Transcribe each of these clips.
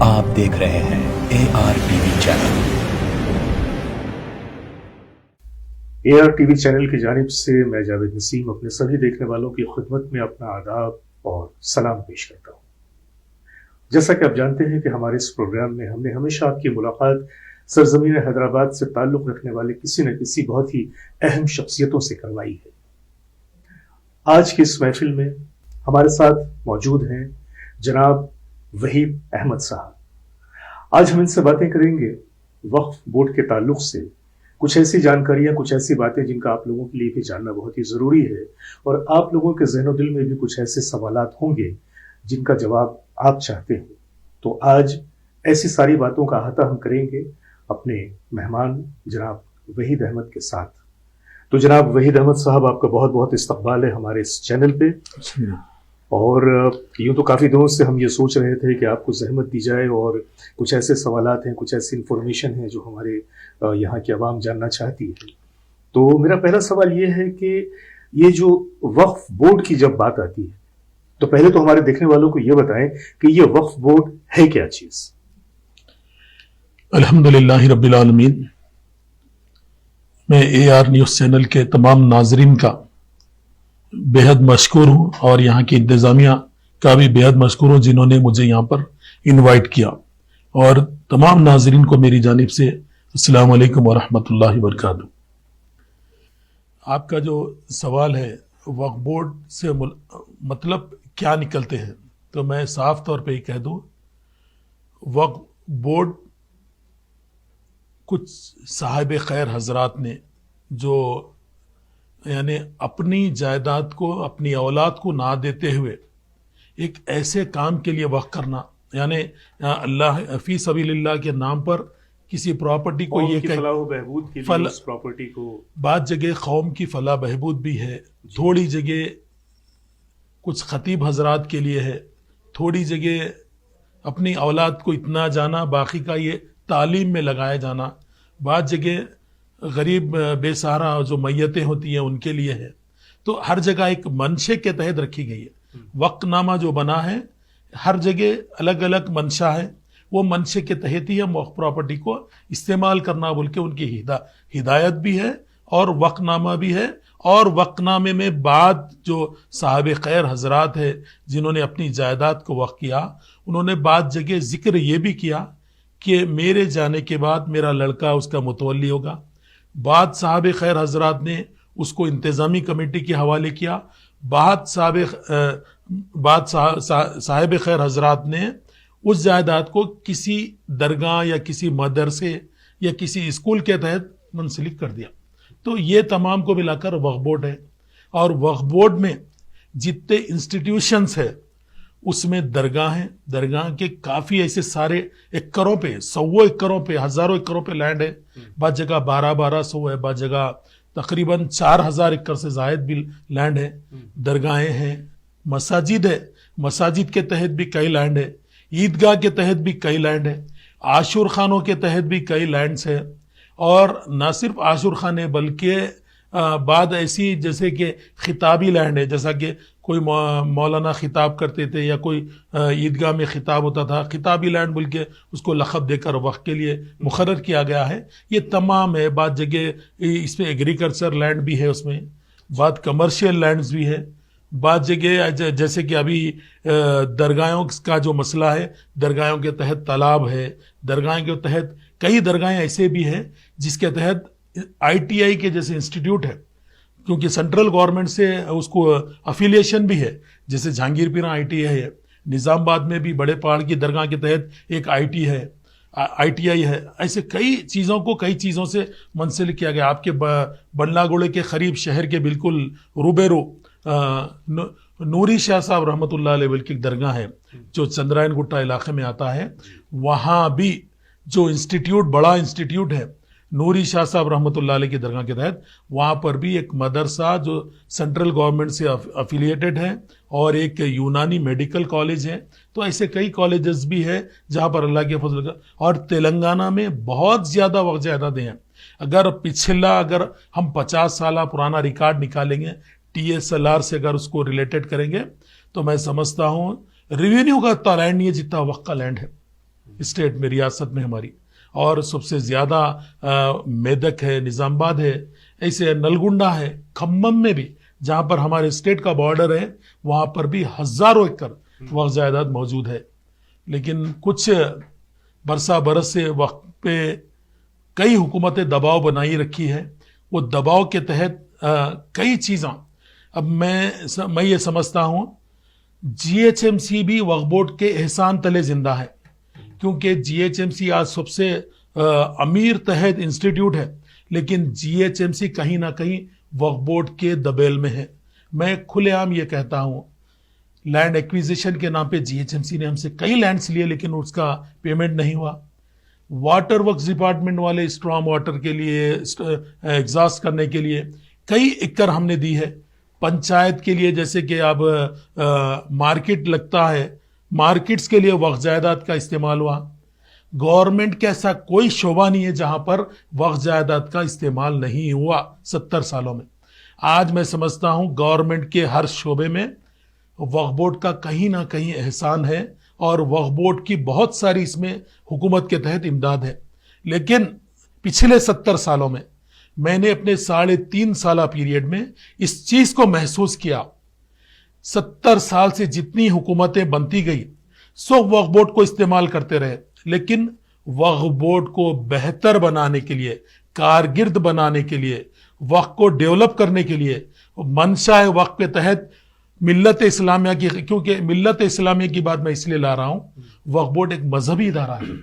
آپ دیکھ رہے ہیں ARTV چینل۔ ARTV چینل کی جانب سے میں جاوید نسیم اپنے سبھی دیکھنے والوں کی خدمت میں اپنا آداب اور سلام پیش کرتا ہوں۔ جیسا کہ آپ جانتے ہیں کہ ہمارے اس پروگرام میں ہم نے ہمیشہ آپ کی ملاقات سرزمین حیدرآباد سے تعلق رکھنے والے کسی نہ کسی بہت ہی اہم شخصیتوں سے کروائی ہے۔ آج کی اس محفل میں ہمارے ساتھ موجود ہیں جناب وحید احمد صاحب۔ آج ہم ان سے باتیں کریں گے وقف بورڈ کے تعلق سے، کچھ ایسی جانکاریاں، کچھ ایسی باتیں جن کا آپ لوگوں کے لیے بھی جاننا بہت ہی ضروری ہے، اور آپ لوگوں کے ذہن و دل میں بھی کچھ ایسے سوالات ہوں گے جن کا جواب آپ چاہتے ہیں۔ تو آج ایسی ساری باتوں کا احاطہ ہم کریں گے اپنے مہمان جناب وحید احمد کے ساتھ۔ تو جناب وحید احمد صاحب، آپ کا بہت بہت استقبال ہے ہمارے اس چینل پہ، اور یوں تو کافی دنوں سے ہم یہ سوچ رہے تھے کہ آپ کو زحمت دی جائے، اور کچھ ایسے سوالات ہیں، کچھ ایسی انفارمیشن ہے جو ہمارے یہاں کی عوام جاننا چاہتی ہے۔ تو میرا پہلا سوال یہ ہے کہ یہ جو وقف بورڈ کی جب بات آتی ہے تو پہلے تو ہمارے دیکھنے والوں کو یہ بتائیں کہ یہ وقف بورڈ ہے کیا چیز؟ الحمدللہ رب العالمین۔ میں AR نیوز چینل کے تمام ناظرین کا بے حد مشکور ہوں، اور یہاں کی انتظامیہ کا بھی بے حد مشکور ہوں جنہوں نے مجھے یہاں پر انوائٹ کیا، اور تمام ناظرین کو میری جانب سے السلام علیکم ورحمۃ اللہ وبرکاتہ۔ آپ کا جو سوال ہے وقف بورڈ سے مطلب کیا نکلتے ہیں، تو میں صاف طور پہ ہی کہہ دوں، وقف بورڈ کچھ صاحب خیر حضرات نے جو یعنی اپنی جائیداد کو اپنی اولاد کو نہ دیتے ہوئے ایک ایسے کام کے لیے وقف کرنا، یعنی اللہ فی سبیل اللہ کے نام پر کسی پراپرٹی کو یہ فلاح و بہبود کے لیے اس پراپرٹی کو، بعض جگہ قوم کی فلاح بہبود بھی ہے، تھوڑی جگہ کچھ خطیب حضرات کے لیے ہے، تھوڑی جگہ اپنی اولاد کو اتنا جانا، باقی کا یہ تعلیم میں لگایا جانا، بعض جگہ غریب بے سہارا جو میتیں ہوتی ہیں ان کے لیے ہے۔ تو ہر جگہ ایک منشے کے تحت رکھی گئی ہے۔ وقف نامہ جو بنا ہے ہر جگہ الگ الگ منشا ہے، وہ منشے کے تحت ہی ہم وقف پراپرٹی کو استعمال کرنا بول کے ان کی ہدایت بھی ہے، اور وقف نامہ بھی ہے، اور وقف نامے میں بعد جو صاحب خیر حضرات ہے جنہوں نے اپنی جائیداد کو وقف کیا، انہوں نے بعض جگہ ذکر یہ بھی کیا کہ میرے جانے کے بعد میرا لڑکا اس کا متولی ہوگا۔ بعد صاحب خیر حضرات نے اس کو انتظامی کمیٹی کے حوالے کیا، بعد صاحب خیر حضرات نے اس جائیداد کو کسی درگاہ یا کسی مدرسے یا کسی اسکول کے تحت منسلک کر دیا۔ تو یہ تمام کو ملا کر وقف بورڈ ہے، اور وقف بورڈ میں جتنے انسٹیٹیوشنز ہیں اس میں درگاہ ہیں، درگاہ کے کافی ایسے سارے ایکڑوں پہ، سووں ایکڑوں پہ، ہزاروں ایکڑوں پہ لینڈ ہے، بعض جگہ 1200 ہے، بعض جگہ تقریباً 4000 ایکڑ سے زائد بھی لینڈ ہے۔ درگاہیں ہیں، مساجد ہے، مساجد کے تحت بھی کئی لینڈ ہے، عیدگاہ کے تحت بھی کئی لینڈ ہے، عاشور خانوں کے تحت بھی کئی لینڈز ہے، اور نہ صرف عاشور خانے بلکہ بعد ایسی جیسے کہ خطابی لینڈ ہے، جیسا کہ کوئی مولانا خطاب کرتے تھے یا کوئی عیدگاہ میں خطاب ہوتا تھا، خطابی لینڈ بول کے اس کو لقب دے کر وقف کے لیے مقرر کیا گیا ہے۔ یہ تمام ہے، بعض جگہ اس میں ایگریکلچر لینڈ بھی ہے، اس میں بعض کمرشل لینڈز بھی ہے، بعض جگہ جیسے کہ ابھی درگاہوں کا جو مسئلہ ہے، درگاہوں کے تحت تالاب ہے، درگاہوں کے تحت کئی درگاہیں ایسے بھی ہیں جس کے تحت ITI کے جیسے انسٹیٹیوٹ ہے، کیونکہ سینٹرل گورنمنٹ سے اس کو افیلیشن بھی ہے، جیسے جہانگیر پیرا ITI ہے، نظام آباد میں بھی بڑے پہاڑ کی درگاہ کے تحت ایک ITI ہے۔ ایسے کئی چیزوں کو کئی چیزوں سے منسلک کیا گیا۔ آپ کے بنلا گوڑے کے قریب شہر کے بالکل روبیرو نوری شاہ صاحب رحمۃ اللہ علیہ بلکہ ایک درگاہ ہے جو چندرائن گٹا علاقے میں آتا ہے، وہاں بھی جو انسٹیٹیوٹ، بڑا انسٹیٹیوٹ ہے نوری شاہ صاحب رحمۃ اللہ علیہ کی درگاہ کے تحت، وہاں پر بھی ایک مدرسہ جو سینٹرل گورنمنٹ سے افیلیٹڈ ہے، اور ایک یونانی میڈیکل کالج ہے۔ تو ایسے کئی کالجز بھی ہے جہاں پر اللہ کے فضل کا، اور تلنگانہ میں بہت زیادہ وقف جائیدادیں ہیں۔ اگر ہم 50 سالہ پرانا ریکارڈ نکالیں گے TSLR سے، اگر اس کو ریلیٹڈ کریں گے، تو میں سمجھتا ہوں ریونیو کا اتنا لینڈ نہیں ہے جتنا وقف کا لینڈ ہے۔ اسٹیٹ میں, ریاست میں ہماری, اور سب سے زیادہ میدک ہے, نظام آباد ہے, ایسے نلگنڈا ہے, کھمم میں بھی جہاں پر ہمارے اسٹیٹ کا بارڈر ہے وہاں پر بھی ہزاروں ایکڑ وقف جائیداد موجود ہے. لیکن کچھ برس سے وقت پہ کئی حکومتیں دباؤ بنائی رکھی ہے. وہ دباؤ کے تحت کئی چیزاں, اب میں یہ سمجھتا ہوں جی ایچ ایم سی بھی وقف بورڈ کے احسان تلے زندہ ہے, کیونکہ جی ایچ ایم سی آج سب سے امیر تحت انسٹیٹیوٹ ہے, لیکن جی ایچ ایم سی کہیں نہ کہیں وقف بورڈ کے دبیل میں ہے. میں کھلے عام یہ کہتا ہوں, لینڈ ایکویزیشن کے نام پہ جی ایچ ایم سی نے ہم سے کئی لینڈز لیے لیکن اس کا پیمنٹ نہیں ہوا. واٹر ورکس ڈپارٹمنٹ والے اسٹرام واٹر کے لیے, ایگزاسٹ کرنے کے لیے کئی ایکڑ ہم نے دی ہے. پنچایت کے لیے جیسے کہ اب مارکیٹ لگتا ہے, مارکیٹس کے لیے وقف جائیداد کا استعمال ہوا. گورنمنٹ کا ایسا کوئی شعبہ نہیں ہے جہاں پر وقف جائیداد کا استعمال نہیں ہوا 70 سالوں میں. آج میں سمجھتا ہوں گورنمنٹ کے ہر شعبے میں وقف بورڈ کا کہیں نہ کہیں احسان ہے, اور وقف بورڈ کی بہت ساری اس میں حکومت کے تحت امداد ہے. لیکن پچھلے 70 سالوں میں نے اپنے 3.5 سالہ پیریڈ میں اس چیز کو محسوس کیا. 70 سال سے جتنی حکومتیں بنتی گئی سب وقف بورڈ کو استعمال کرتے رہے, لیکن وقف بورڈ کو بہتر بنانے کے لیے, کارگرد بنانے کے لیے, وقف کو ڈیولپ کرنے کے لیے, منشا وقف کے تحت ملت اسلامیہ کی, کیونکہ ملت اسلامیہ کی بات میں اس لیے لا رہا ہوں, وقف بورڈ ایک مذہبی ادارہ ہے,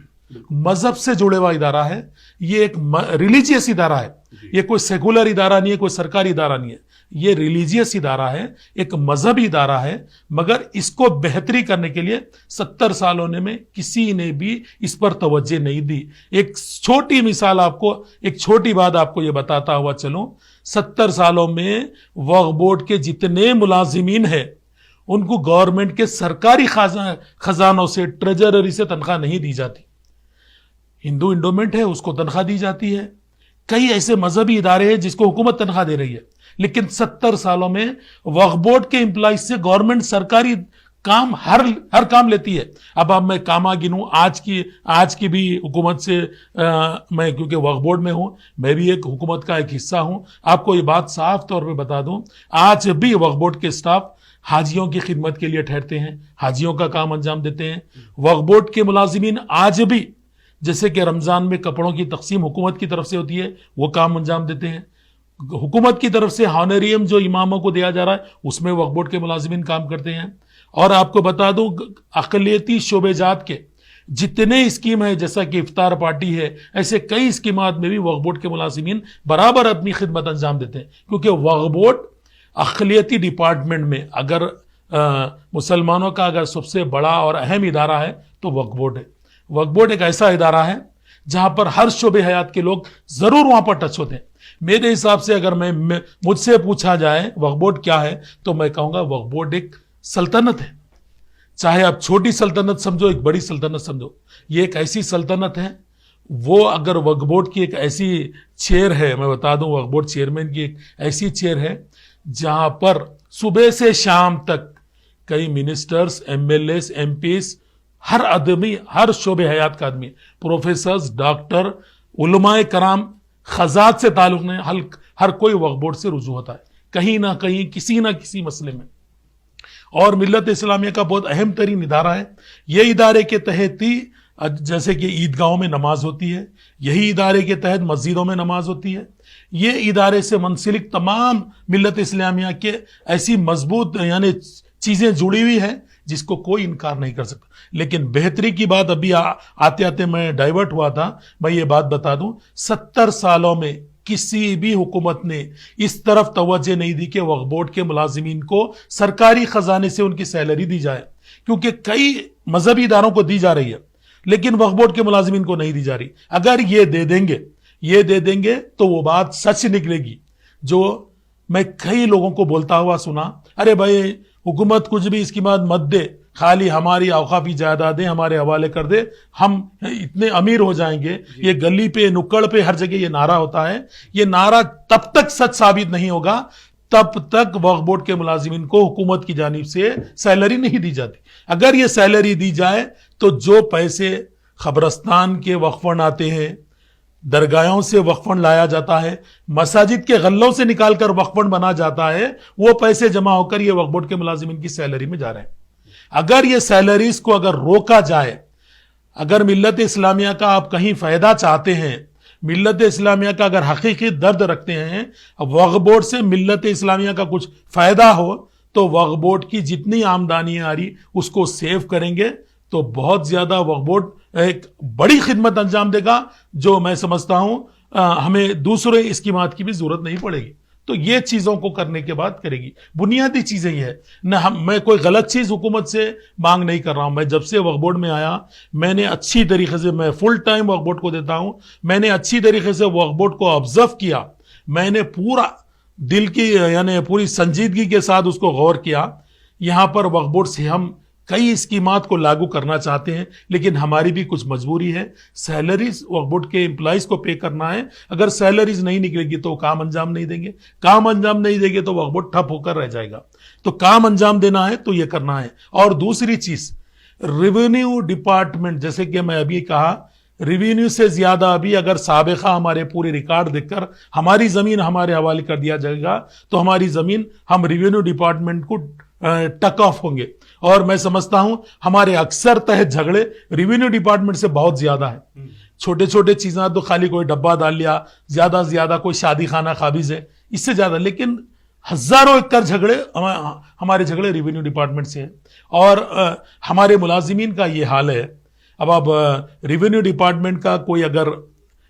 مذہب سے جڑے ہوا ادارہ ہے. یہ ایک ریلیجیس ادارہ ہے, یہ کوئی سیکولر ادارہ نہیں ہے, کوئی سرکاری ادارہ نہیں ہے, یہ ریلیجیس ادارہ ہے, ایک مذہبی ادارہ ہے. مگر اس کو بہتری کرنے کے لیے 70 سالوں میں کسی نے بھی اس پر توجہ نہیں دی. ایک چھوٹی مثال آپ کو, ایک چھوٹی بات آپ کو یہ بتاتا ہوا چلوں, 70 سالوں میں وقف بورڈ کے جتنے ملازمین ہیں ان کو گورنمنٹ کے سرکاری خزانوں سے, ٹریجرری سے تنخواہ نہیں دی جاتی. ہندو انڈومنٹ ہے, اس کو تنخواہ دی جاتی ہے. کئی ایسے مذہبی ادارے ہیں جس کو حکومت تنخواہ دے رہی ہے, لیکن 70 سالوں میں وقف بورڈ کے امپلائیز سے گورنمنٹ سرکاری کام ہر کام لیتی ہے. اب میں کاما گنوں آج کی بھی حکومت سے, میں کیونکہ وقف بورڈ میں ہوں, میں بھی ایک حکومت کا ایک حصہ ہوں. آپ کو یہ بات صاف طور پہ بتا دوں, آج بھی وقف بورڈ کے اسٹاف حاجیوں کی خدمت کے لیے ٹھہرتے ہیں, حاجیوں کا کام انجام دیتے ہیں. وقف بورڈ کے ملازمین آج بھی جیسے کہ رمضان میں کپڑوں کی تقسیم حکومت کی طرف سے ہوتی ہے وہ کام انجام دیتے ہیں. حکومت کی طرف سے ہانریم جو اماموں کو دیا جا رہا ہے اس میں وقف بورڈ کے ملازمین کام کرتے ہیں. اور آپ کو بتا دوں اقلیتی شعبے جات کے جتنے اسکیم ہیں, جیسا کہ افطار پارٹی ہے, ایسے کئی اسکیمات میں بھی وقف بورڈ کے ملازمین برابر اپنی خدمت انجام دیتے ہیں. کیونکہ وقف بورڈ اقلیتی ڈپارٹمنٹ میں اگر مسلمانوں کا اگر سب سے بڑا اور اہم ادارہ ہے تو وقف بورڈ ہے. وقف بورڈ ایک ایسا ادارہ ہے جہاں پر ہر شعبے حیات کے لوگ ضرور وہاں پر ٹچ ہوتے ہیں. میرے حساب سے اگر مجھ سے پوچھا جائے وقف بورڈ کیا ہے تو میں کہوں گا وقف بورڈ ایک سلطنت ہے. چاہے آپ چھوٹی سلطنت سمجھو, ایک بڑی سلطنت سمجھو, یہ ایک ایسی سلطنت ہے. وہ اگر وقف بورڈ کی ایک ایسی چیئر ہے, میں بتا دوں وقف بورڈ چیئرمین کی ایک ایسی چیئر ہے جہاں پر صبح سے شام تک کئی ministers, M L As, M Ps, ہر آدمی, ہر شعبے حیات کا آدمی, پروفیسرز, ڈاکٹر, علماء کرام, خزات سے تعلق نہیں, ہر کوئی وقف بورڈ سے رجوع ہوتا ہے کہیں نہ کہیں کسی نہ کسی مسئلے میں. اور ملت اسلامیہ کا بہت اہم ترین ادارہ ہے. یہ ادارے کے تحت ہی جیسے کہ عیدگاہوں میں نماز ہوتی ہے, یہی ادارے کے تحت مسجدوں میں نماز ہوتی ہے. یہ ادارے سے منسلک تمام ملت اسلامیہ کے ایسی مضبوط یعنی چیزیں جڑی ہوئی ہیں جس کو کوئی انکار نہیں کر سکتا. لیکن بہتری کی بات ابھی آتے آتے میں ڈائیورٹ ہوا تھا, میں یہ بات بتا دوں 70 سالوں میں کسی بھی حکومت نے اس طرف توجہ نہیں دی کہ وقف بورڈ کے ملازمین کو سرکاری خزانے سے ان کی سیلری دی جائے. کیونکہ کئی مذہبی اداروں کو دی جا رہی ہے لیکن وقف بورڈ کے ملازمین کو نہیں دی جا رہی. اگر یہ دے دیں گے تو وہ بات سچ نکلے گی جو میں کئی لوگوں کو بولتا ہوا سنا, ارے بھائی حکومت کچھ بھی اس کی بات مت دے, خالی ہماری اوقافی جائیدادیں ہمارے حوالے کر دے, ہم اتنے امیر ہو جائیں گے. یہ گلی پہ, نکڑ پہ, ہر جگہ یہ نعرہ ہوتا ہے. یہ نعرہ تب تک سچ ثابت نہیں ہوگا تب تک وقف بورڈ کے ملازمین کو حکومت کی جانب سے سیلری نہیں دی جاتی. اگر یہ سیلری دی جائے تو جو پیسے قبرستان کے وقف فنڈ آتے ہیں، درگاہوں سے وقف فنڈ لایا جاتا ہے، مساجد کے غلوں سے نکال کر وقف فنڈ بنا جاتا ہے، وہ پیسے جمع ہو کر یہ وقف بورڈ کے ملازمین کی سیلری میں جا رہے ہیں۔ اگر یہ سیلریز کو اگر روکا جائے، اگر ملت اسلامیہ کا آپ کہیں فائدہ چاہتے ہیں، ملت اسلامیہ کا اگر حقیقی درد رکھتے ہیں، وقف بورڈ سے ملت اسلامیہ کا کچھ فائدہ ہو تو وقف بورڈ کی جتنی آمدنی آ رہی اس کو سیو کریں گے تو بہت زیادہ وقف بورڈ ایک بڑی خدمت انجام دے گا، جو میں سمجھتا ہوں ہمیں دوسرے اسکیمات کی بھی ضرورت نہیں پڑے گی۔ تو یہ چیزوں کو کرنے کے بعد کرے گی، بنیادی چیزیں یہ ہے نہ۔ میں کوئی غلط چیز حکومت سے مانگ نہیں کر رہا ہوں۔ میں جب سے وقف بورڈ میں آیا میں نے اچھی طریقے سے، میں فل ٹائم وقف بورڈ کو دیتا ہوں، میں نے اچھی طریقے سے وقف بورڈ کو آبزرو کیا، میں نے پورا دل کی یعنی پوری سنجیدگی کے ساتھ اس کو غور کیا۔ یہاں پر وقف بورڈ سے ہم کئی اسکیمات کو لاگو کرنا چاہتے ہیں، لیکن ہماری بھی کچھ مجبوری ہے، سیلریز وقف بورڈ کے امپلائیز کو پے کرنا ہے۔ اگر سیلریز نہیں نکلے گی تو کام انجام نہیں دیں گے، کام انجام نہیں دیں گے تو وقف بورڈ ٹھپ ہو کر رہ جائے گا۔ تو کام انجام دینا ہے تو یہ کرنا ہے۔ اور دوسری چیز، ریونیو ڈپارٹمنٹ، جیسے کہ میں ابھی کہا، ریونیو سے زیادہ ابھی اگر سابقہ ہمارے پورے ریکارڈ دیکھ کر ہماری زمین ہمارے حوالے کر دیا جائے گا تو ہماری زمین ہم ریونیو ڈپارٹمنٹ کو ٹک آف ہوں گے۔ اور میں سمجھتا ہوں ہمارے اکثر تحت جھگڑے ریونیو ڈپارٹمنٹ سے بہت زیادہ ہے۔ چھوٹے چھوٹے چیزیں تو خالی کوئی ڈبہ ڈال لیا، زیادہ سے زیادہ کوئی شادی خانہ قابض ہے، اس سے زیادہ، لیکن ہزاروں ایکڑ جھگڑے ہمارے جھگڑے ریونیو ڈپارٹمنٹ سے ہیں۔ اور ہمارے ملازمین کا یہ حال ہے۔ اب ریونیو ڈپارٹمنٹ کا کوئی اگر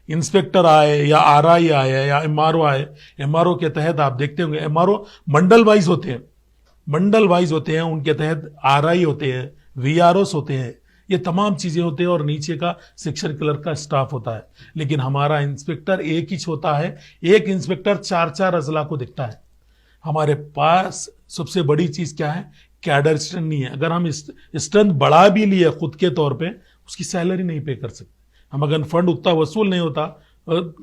انسپیکٹر آئے یا آر آئی آئے یا ایم آر او آئے، ایم آر او کے تحت آپ دیکھتے ہوں گے ایم آر او منڈل وائز ہوتے ہیں، منڈل وائز ہوتے ہیں، ان کے تحت آر آئی ہوتے ہیں، وی آر اوز ہوتے ہیں، یہ تمام چیزیں ہوتے ہیں، اور نیچے کا سیکشن کلرک کا سٹاف ہوتا ہے۔ لیکن ہمارا انسپیکٹر ایک ہی ہوتا ہے، ایک انسپیکٹر 4 اضلاع کو دیکھتا ہے۔ ہمارے پاس سب سے بڑی چیز کیا ہے؟ کیڈر اسٹرینتھ نہیں ہے۔ اگر ہم اسٹرینتھ بڑھا بھی لیے خود کے طور پہ، اس کی سیلری نہیں پے کر سکتے ہم، اگر فنڈ اتنا وصول نہیں ہوتا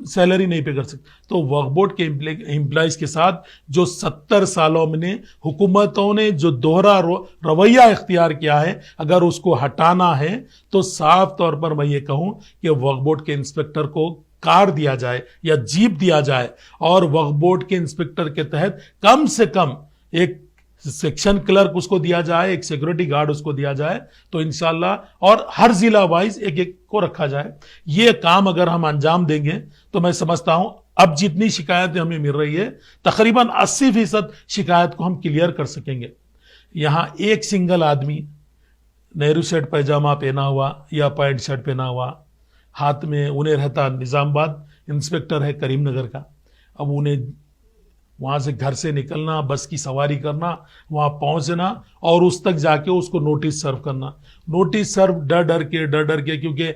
سیلری نہیں پے کر سکتے۔ تو وقف بورڈ کے امپلائیز کے ساتھ جو 70 سالوں میں حکومتوں نے جو دوہرا رویہ اختیار کیا ہے، اگر اس کو ہٹانا ہے تو صاف طور پر میں یہ کہوں کہ وقف بورڈ کے انسپیکٹر کو کار دیا جائے یا جیپ دیا جائے، اور وقف بورڈ کے انسپیکٹر کے تحت کم سے کم ایک سیکشن کلرک اس کو دیا جائے، ایک سیکورٹی گارڈ اس کو دیا جائے تو انشاءاللہ، اور ہر ضلع وائز ایک ایک کو رکھا جائے۔ یہ کام اگر ہم انجام دیں گے تو میں سمجھتا ہوں اب جتنی شکایتیں ہمیں مل رہی ہے تقریباً 80% شکایت کو ہم کلیئر کر سکیں گے۔ یہاں ایک سنگل آدمی نہرو سیٹ پیجامہ پہنا ہوا یا پینٹ شرٹ پہنا ہوا، ہاتھ میں انہیں رہتا نظام آباد، انسپیکٹر ہے کریم نگر کا، اب انہیں وہاں سے گھر سے نکلنا، بس کی سواری کرنا، وہاں پہنچنا اور اس تک جا کے اس کو نوٹس سرو کرنا، نوٹس سرو ڈر ڈر کے کیونکہ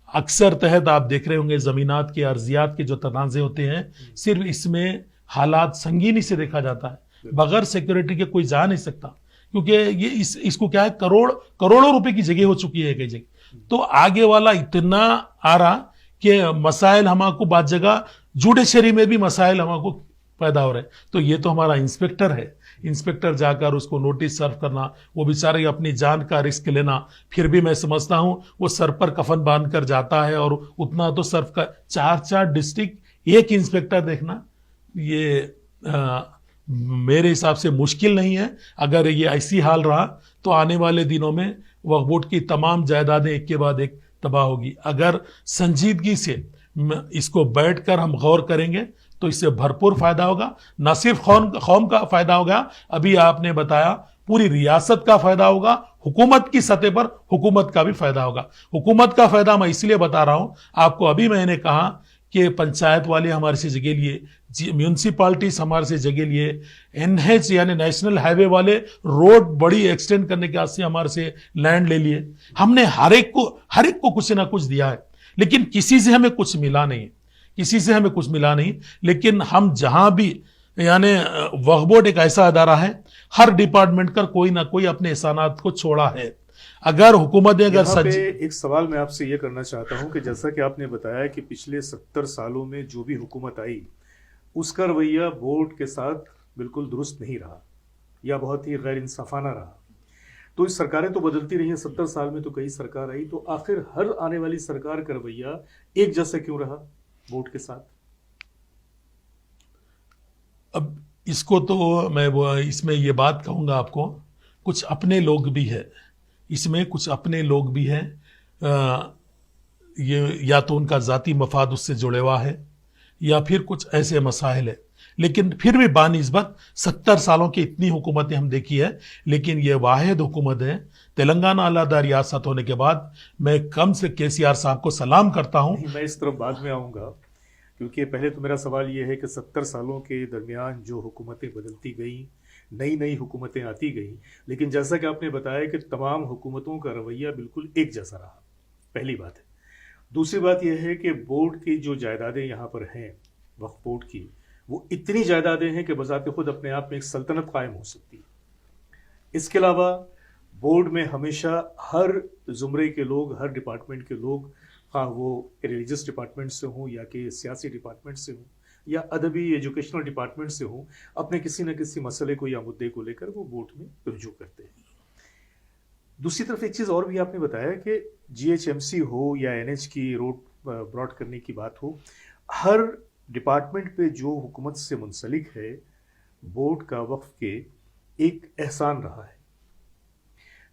اکثر تحت آپ دیکھ رہے ہوں گے زمینات کے ارضیات کے جو تنازع ہوتے ہیں، صرف اس میں حالات سنگینی سے دیکھا جاتا ہے، بغیر سیکورٹی کے کوئی جا نہیں سکتا، کیونکہ یہ اس کو کیا ہے، کروڑوں روپے کی جگہ ہو چکی ہے کئی جگہ۔ تو آگے والا اتنا آ رہا کہ مسائل ہمارے کو بعض جگہ جوڈیشری میں بھی مسائل ہمارے کو پیدا ہو رہے ہیں۔ تو یہ تو ہمارا انسپیکٹر ہے، انسپیکٹر جا کر اس کو نوٹس سرو کرنا، وہ بیچارے اپنی جان کا رسک لینا، پھر بھی میں سمجھتا ہوں وہ سر پر کفن باندھ کر جاتا ہے، اور اتنا تو سرو کا 4 ڈسٹرکٹ ایک انسپیکٹر دیکھنا، یہ میرے حساب سے مشکل نہیں ہے۔ اگر یہ ایسی حال رہا تو آنے والے دنوں میں وقف بورڈ کی تمام جائیدادیں ایک کے بعد ایک تباہ ہوگی۔ اگر سنجیدگی سے اس کو بیٹھ کر ہم غور کریں گے تو اس سے بھرپور فائدہ ہوگا، نہ صرف قوم کا فائدہ ہوگا، ابھی آپ نے بتایا پوری ریاست کا فائدہ ہوگا، حکومت کی سطح پر حکومت کا بھی فائدہ ہوگا۔ حکومت کا فائدہ میں اس لیے بتا رہا ہوں آپ کو، ابھی میں نے کہا کہ پنچایت والے ہمارے سے جگہ لیے، میونسپالٹیز ہمارے سے جگہ لیے، NH یعنی نیشنل ہائی وے والے روڈ بڑی ایکسٹینڈ کرنے کے واسطے ہمارے سے لینڈ لے لیے۔ ہم نے ہر ایک کو کچھ نہ کچھ دیا ہے، لیکن کسی سے ہمیں کچھ ملا نہیں، کسی سے ہمیں کچھ ملا نہیں۔ لیکن ہم جہاں بھی، یعنی وقف بورڈ ایک ایسا ادارہ ہے، ہر ڈپارٹمنٹ کا کوئی نہ کوئی اپنے احسانات کو چھوڑا ہے۔ اگر حکومت یہاں پہ ایک سوال میں آپ سے یہ کرنا چاہتا ہوں کہ جیسا کہ آپ نے بتایا کہ پچھلے 70 سالوں میں جو بھی حکومت آئی اس کا رویہ بورڈ کے ساتھ بالکل درست نہیں رہا یا بہت ہی غیر انصافانہ رہا۔ تو اس سرکاریں تو بدلتی رہی ہیں، 70 سال میں تو کئی سرکار آئی، تو آخر ہر آنے والی سرکار کا رویہ ایک جیسا کیوں رہا بورڈ کے ساتھ؟ اب اس کو تو میں اس میں یہ بات کہوں گا آپ کو، کچھ اپنے لوگ بھی ہے اس میں، کچھ اپنے لوگ بھی ہیں، یہ یا تو ان کا ذاتی مفاد اس سے جڑے ہوا ہے یا پھر کچھ ایسے مسائل ہے، لیکن پھر بھی بانسبت 70 سالوں کی اتنی حکومتیں ہم دیکھی ہے، لیکن یہ واحد حکومت ہے تلنگانہ علیحدہ ریاست ہونے کے بعد۔ میں کم سے KCR صاحب کو سلام کرتا ہوں۔ میں اس طرف بعد میں آؤں گا، کیونکہ پہلے تو میرا سوال یہ ہے کہ 70 سالوں کے درمیان جو حکومتیں بدلتی گئیں، نئی حکومتیں آتی گئیں، لیکن جیسا کہ آپ نے بتایا کہ تمام حکومتوں کا رویہ بالکل ایک جیسا رہا، پہلی بات ہے۔ دوسری بات یہ ہے کہ بورڈ کی جو جائیدادیں یہاں پر ہیں، وقف بورڈ کی، وہ اتنی جائیدادیں ہیں کہ بذات خود اپنے آپ میں ایک سلطنت قائم ہو سکتی ہے۔ اس کے علاوہ بورڈ میں ہمیشہ ہر زمرے کے لوگ، ہر ڈپارٹمنٹ کے لوگ، خواہ وہ ریلیجس ڈپارٹمنٹ سے ہوں یا کہ سیاسی ڈپارٹمنٹ سے ہوں یا ادبی ایجوکیشنل ڈپارٹمنٹ سے ہوں، اپنے کسی نہ کسی مسئلے کو یا مدعے کو لے کر وہ بورڈ میں رجوع کرتے ہیں۔ دوسری طرف ایک چیز اور بھی آپ نے بتایا کہ GHMC ہو یا NH کی روڈ براڈ کرنے کی بات ہو، ہر ڈپارٹمنٹ پہ جو حکومت سے منسلک ہے، بورڈ کا وقف کے ایک احسان رہا ہے۔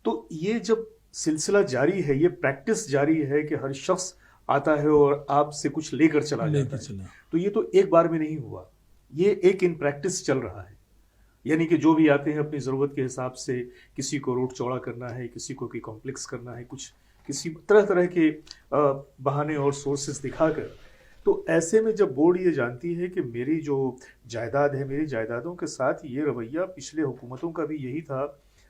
تو یہ جب سلسلہ جاری ہے، یہ پریکٹس جاری ہے کہ ہر شخص آتا ہے اور آپ سے کچھ لے کر چلا جاتا ہے، تو یہ تو ایک بار میں نہیں ہوا، یہ ایک ان پریکٹس چل رہا ہے۔ یعنی کہ جو بھی آتے ہیں اپنی ضرورت کے حساب سے، کسی کو روڈ چوڑا کرنا ہے، کسی کو کوئی کمپلیکس کرنا ہے، کچھ کسی طرح کے بہانے اور سورسز دکھا کر، تو ایسے میں جب بورڈ یہ جانتی ہے کہ میری جو جائیداد ہے، میری جائیدادوں کے ساتھ یہ رویہ پچھلے حکومتوں کا بھی یہی تھا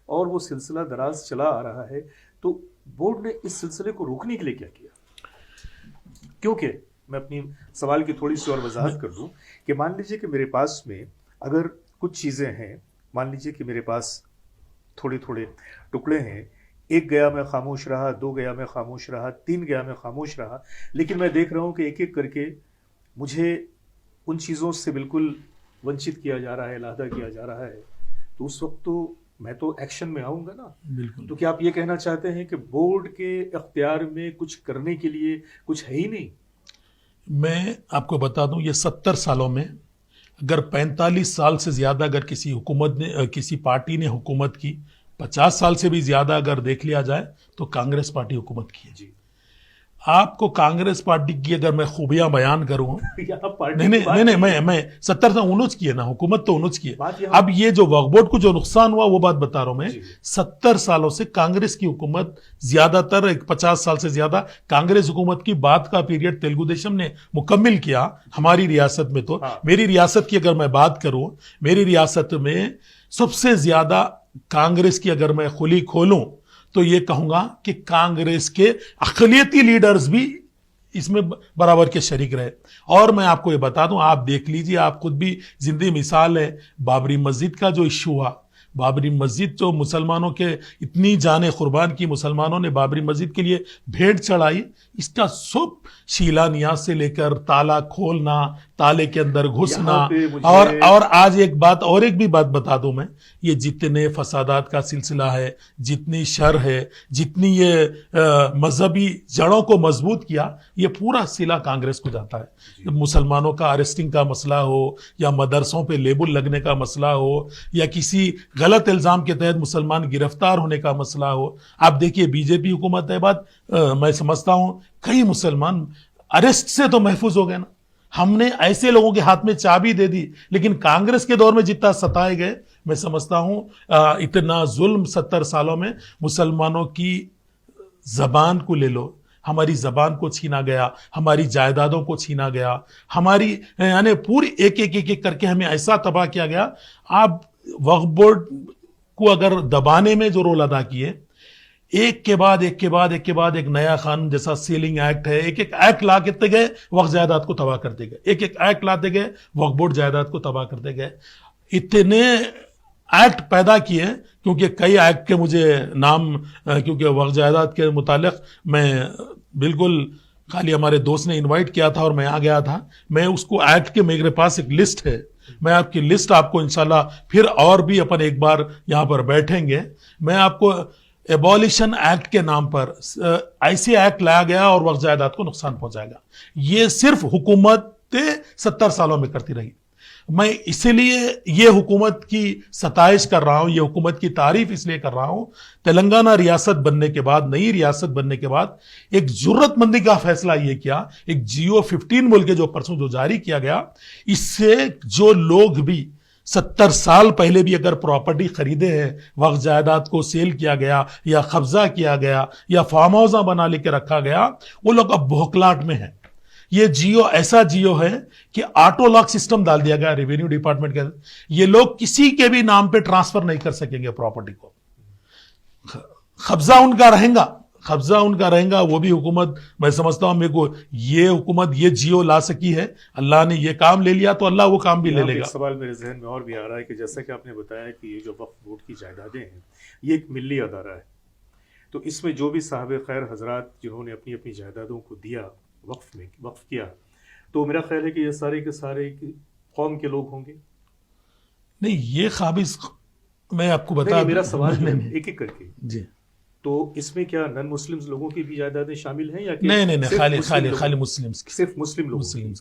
اور وہ سلسلہ دراز چلا آ رہا ہے، تو بورڈ نے اس سلسلے کو روکنے کے لیے کیا کیا؟ کیونکہ میں اپنی سوال کی تھوڑی سی اور وضاحت کر دوں کہ مان لیجئے کہ میرے پاس میں اگر کچھ چیزیں ہیں، مان لیجئے کہ میرے پاس تھوڑے ٹکڑے ہیں، ایک گیا میں خاموش رہا، 2 گیا میں خاموش رہا، 3 گیا میں خاموش رہا، لیکن میں دیکھ رہا ہوں کہ ایک ایک کر کے مجھے ان چیزوں سے بالکل ونچت کیا جا رہا ہے، علیحدہ کیا جا رہا ہے، تو اس وقت تو میں تو ایکشن میں آؤں گا نا۔ بالکل۔ تو کیا آپ یہ کہنا چاہتے ہیں کہ بورڈ کے اختیار میں کچھ کرنے کے لیے کچھ ہے ہی نہیں؟ میں آپ کو بتا دوں، یہ 70 سالوں میں اگر 45 سال سے زیادہ اگر کسی حکومت نے، کسی پارٹی نے حکومت کی، 50 سال سے بھی زیادہ اگر دیکھ لیا جائے تو کانگریس پارٹی حکومت کی ہے۔ جی، آپ کو کانگریس پارٹی کی اگر میں خوبیاں بیان کروں، یہاں پارٹی نہیں میں 70 سے 19 کی ہے نا، حکومت تو 19 کی ہے۔ بات یہاں- اب یہ جو وقف بورڈ کو جو نقصان ہوا وہ بات بتا رہا ہوں میں، جی۔ 70 سالوں سے کانگریس کی حکومت، زیادہ تر 50 سال سے زیادہ کانگریس حکومت کی بات کا پیریڈ تیلگو دیشم نے مکمل کیا ہماری ریاست میں۔ تو میری ریاست کی اگر میں بات کروں، میری ریاست میں سب سے زیادہ کانگریس کی اگر میں کھلی کھولوں تو یہ کہوں گا کہ کانگریس کے اقلیتی لیڈرز بھی اس میں برابر کے شریک رہے۔ اور میں آپ کو یہ بتا دوں، آپ دیکھ لیجئے، آپ خود بھی زندہ مثال ہے، بابری مسجد کا جو ایشو ہوا، بابری مسجد جو مسلمانوں کے اتنی جانیں قربان کی، مسلمانوں نے بابری مسجد کے لیے بھیڑ چڑھائی، اس کا سب شیلا نیاز سے لے کر تالا کھولنا، تالے کے اندر گھسنا، اور آج ایک بھی بات بتا دوں میں، یہ جتنے فسادات کا سلسلہ ہے، جتنی شر ہے، جتنی یہ مذہبی جڑوں کو مضبوط کیا، یہ پورا صلہ کانگریس کو جاتا ہے۔ مسلمانوں کا ارسٹنگ کا مسئلہ ہو، یا مدرسوں پہ لیبل لگنے کا مسئلہ ہو، یا کسی غلط الزام کے تحت مسلمان گرفتار ہونے کا مسئلہ ہو۔ آپ دیکھیے BJP حکومت ہے بعد، میں سمجھتا ہوں کئی مسلمان اریسٹ سے تو محفوظ ہو گئے نا۔ ہم نے ایسے لوگوں کے ہاتھ میں چابی دے دی، لیکن کانگریس کے دور میں جتنا ستائے گئے، میں سمجھتا ہوں اتنا ظلم 70 سالوں میں مسلمانوں کی زبان کو لے لو، ہماری زبان کو چھینا گیا، ہماری جائیدادوں کو چھینا گیا، ہماری یعنی پوری ایک کر کے ہمیں ایسا تباہ کیا گیا۔ آپ وقف بورڈ کو اگر دبانے میں جو رول ادا کیے، ایک کے بعد ایک نیا قانون جیسا سیلنگ ایکٹ ہے، ایک ایکٹ لا کرتے گئے، وقف جائیداد کو تباہ کرتے گئے، ایک ایکٹ لاتے گئے، وقف بورڈ جائیداد کو تباہ کرتے گئے۔ اتنے ایکٹ پیدا کیے، کیونکہ کئی ایکٹ کے مجھے نام، کیونکہ وقف جائیداد کے متعلق میں بالکل خالی ہمارے دوست نے انوائٹ کیا تھا اور میں آ گیا تھا، میں اس کو ایکٹ کے میرے پاس ایک لسٹ ہے، میں آپ کی لسٹ آپ کو انشاءاللہ پھر اور بھی اپن ایک بار یہاں پر بیٹھیں گے. میں آپ کو ایبولیشن ایکٹ کے نام پر ایسے ایکٹ لایا گیا اور وقف جائیداد کو نقصان پہنچائے گا. یہ صرف حکومتیں 70 سالوں میں کرتی رہی. میں اسی لیے یہ حکومت کی ستائش کر رہا ہوں, یہ حکومت کی تعریف اس لیے کر رہا ہوں. تلنگانہ ریاست بننے کے بعد, نئی ریاست بننے کے بعد ایک جرت مندی کا فیصلہ یہ کیا, ایک جیو 15 بول کے جو پرسوں جو جاری کیا گیا, اس سے جو لوگ بھی 70 سال پہلے بھی اگر پراپرٹی خریدے ہیں, وقف جائیداد کو سیل کیا گیا یا قبضہ کیا گیا یا فارم ہاؤساں بنا لے کے رکھا گیا, وہ لوگ اب بھوکلاٹ میں ہیں. یہ جیو ایسا جیو ہے کہ آٹو لاک سسٹم ڈال دیا گیا ریونیو ڈپارٹمنٹ کے. یہ لوگ کسی کے بھی نام پہ ٹرانسفر نہیں کر سکیں گے پراپرٹی کو. قبضہ ان کا رہیں گا, قبضہ ان کا رہیں گا. وہ بھی حکومت, میں سمجھتا ہوں میرے کو یہ حکومت یہ جیو لا سکی ہے, اللہ نے یہ کام لے لیا تو اللہ وہ کام بھی لے لے گا. سوال میرے ذہن میں اور بھی آ رہا ہے کہ جیسا کہ آپ نے بتایا کہ یہ جو وقف بورڈ کی جائیدادیں ہیں یہ ایک ملی ادارہ ہے, تو اس میں جو بھی صاحب خیر حضرات جنہوں نے اپنی اپنی جائیدادوں کو دیا, وقف کیا, تو میرا خیال ہے کہ یہ سارے کے سارے قوم کے لوگ ہوں گے. نہیں, یہ قابض میں آپ کو بتا, میرا سوال ایک ایک کر کے جی, تو اس میں کیا نن مسلم لوگوں کی بھی جائیدادیں شامل ہیں یا نہیں, خالی مسلمز کی, صرف مسلم لوگوں کی,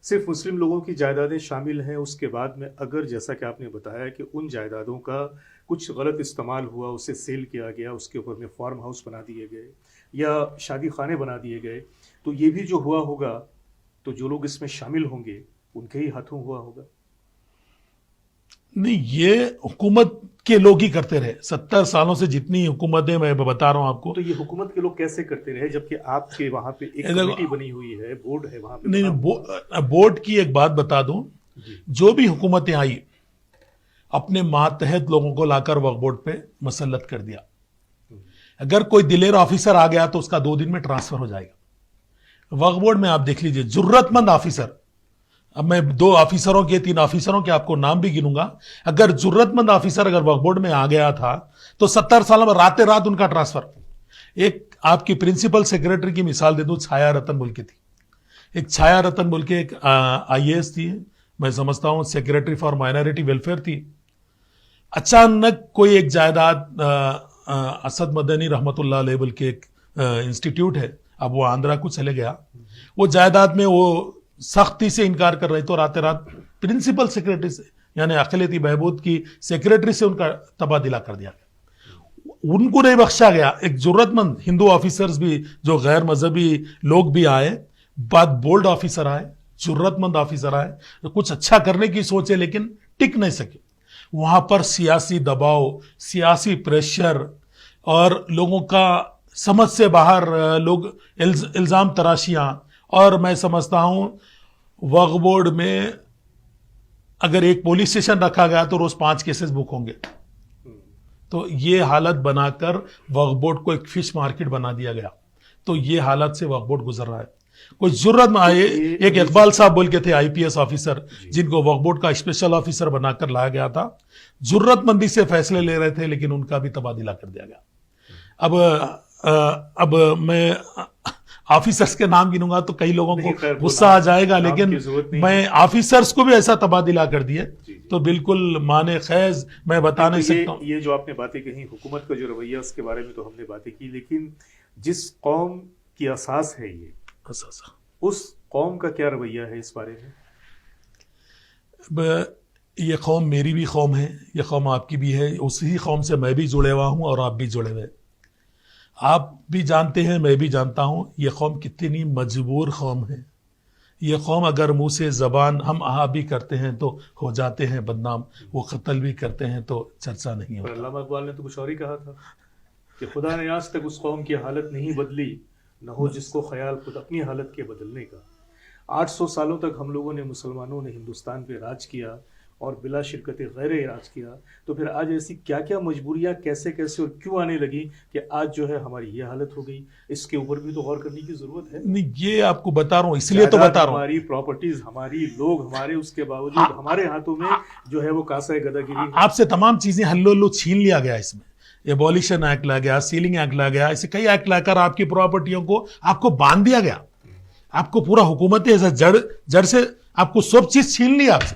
صرف مسلم لوگوں کی جائیدادیں شامل ہیں. اس کے بعد میں اگر جیسا کہ آپ نے بتایا کہ ان جائیدادوں کا کچھ غلط استعمال ہوا, اسے سیل کیا گیا, اس کے اوپر میں فارم ہاؤس بنا دیے گئے یا شادی خانے بنا دیے گئے, تو یہ بھی جو ہوا ہوگا تو جو لوگ اس میں شامل ہوں گے ان کے ہی ہاتھوں ہوا ہوگا. نہیں, یہ حکومت کے لوگ ہی کرتے رہے 70 سالوں سے, جتنی حکومتیں میں بتا رہا ہوں آپ کو. تو یہ حکومت کے لوگ کیسے کرتے رہے جبکہ آپ کے وہاں پہ ایک کمیٹی بنی ہوئی ہے, بورڈ ہے وہاں پہ؟ نہیں, بورڈ کی ایک بات بتا دوں, جو بھی حکومتیں آئی اپنے ماتحت لوگوں کو لا کر وقف بورڈ پہ مسلط کر دیا. اگر کوئی دلیر آفیسر آ گیا تو اس کا 2 دن میں ٹرانسفر ہو جائے گا. وقف بورڈ میں آپ دیکھ لیجئے, ضرورت مند آفیسر, اب میں 2 آفیسروں کے 3 آفیسروں کے آپ کو نام بھی گنوں گا, اگر ضرورت مند آفیسر اگر وقف بورڈ میں آ گیا تھا تو 70 سالوں میں رات ان کا ٹرانسفر. ایک آپ کی پرنسپل سیکریٹری کی مثال دے دوں, چھایا رتن بول کے تھی, ایک چھایا رتن بول کے ایک IAS تھی, میں سمجھتا ہوں سیکریٹری فار مائنورٹی ویلفیئر تھی. اچانک کوئی ایک جائیداد اسد مدنی رحمت اللہ علیہ بول کے ایک انسٹیٹیوٹ ہے, اب وہ آندھرا کو چلے گیا, وہ جائیداد میں وہ سختی سے انکار کر رہے, تو رات پرنسپل سیکریٹری سے یعنی اقلیتی بہبود کی سیکریٹری سے ان کا تبادلہ کر دیا گیا. ان کو نہیں بخشا گیا. ایک ضرورت مند ہندو آفیسرز بھی, جو غیر مذہبی لوگ بھی آئے, بعد بولڈ آفیسر آئے, ضرورت مند آفیسر آئے, کچھ اچھا کرنے کی سوچے لیکن ٹک نہیں سکے. وہاں پر سیاسی دباؤ, سیاسی پریشر اور لوگوں کا سمجھ سے باہر لوگ الزام تراشیاں, اور میں سمجھتا ہوں وقف بورڈ میں اگر ایک پولیس اسٹیشن رکھا گیا تو روز 5 کیسز بک ہوں گے. تو یہ حالت بنا کر وقف بورڈ کو ایک فش مارکیٹ بنا دیا گیا. تو یہ حالت سے وقف بورڈ گزر رہا ہے. کوئی ضرورت میں آئے, ایک اقبال صاحب بول کے تھے IPS آفیسر, جن کو وقف بورڈ کا اسپیشل آفیسر بنا کر لایا گیا تھا, ضرورت مندی سے فیصلے لے رہے تھے لیکن ان کا بھی تبادلہ کر دیا گیا. اب میں آفیسرز کے نام گنوں گا تو کئی لوگوں کو غصہ آ جائے گا, لیکن میں آفیسرز کو بھی ایسا تبادلہ کر دیا تو بالکل معنی خیز میں بتا نہیں سکتا ہوں. یہ جو آپ نے باتیں کہیں حکومت کا جو رویہ اس کے بارے میں تو ہم نے باتیں کی, لیکن جس قوم کی اساس ہے یہ, اس قوم کا کیا رویہ ہے اس بارے میں؟ یہ قوم میری بھی قوم ہے, یہ قوم آپ کی بھی ہے, اسی قوم سے میں بھی جڑے ہوا ہوں اور آپ بھی جڑے ہوئے. آپ بھی جانتے ہیں, میں بھی جانتا ہوں یہ قوم کتنی مجبور قوم ہے. یہ قوم اگر منہ سے زبان ہم بھی کرتے ہیں تو ہو جاتے ہیں بدنام, وہ قتل بھی کرتے ہیں تو چرچا نہیں ہوتا. علامہ اقبال نے تو کچھ اور ہی کہا تھا کہ خدا نے آج تک اس قوم کی حالت نہیں بدلی, نہ ہو جس کو خیال خود اپنی حالت کے بدلنے کا. 800 سالوں تک ہم لوگوں نے, مسلمانوں نے ہندوستان پہ راج کیا اور بلا شرکت غیر راج کیا, تو پھر آج ایسی کیا کیا مجبوریاں کیسے اور کیوں آنے لگی کہ آج جو ہے ہماری یہ حالت ہو گئی؟ اس کے اوپر بھی تو غور کرنے کی ضرورت ہے. نہیں, یہ آپ کو بتا رہا ہوں, اس لیے تو بتا رہا ہوں, ہماری پراپرٹیز, ہماری لوگ ہمارے, اس کے باوجود ہمارے ہاتھوں میں جو ہے وہ کاسہ گدہ گیری. آپ سے تمام چیزیں ہلو چھین لیا گیا. اس میں ایبولیشن ایکٹ لا گیا, سیلنگ ایکٹ لا گیا, ایسے کئی ایکٹ لا کر آپ کی پراپرٹیوں کو آپ کو باندھ دیا گیا. آپ کو پورا حکومت ایسا جڑ سے آپ کو سب چیز چھین لی آپ سے.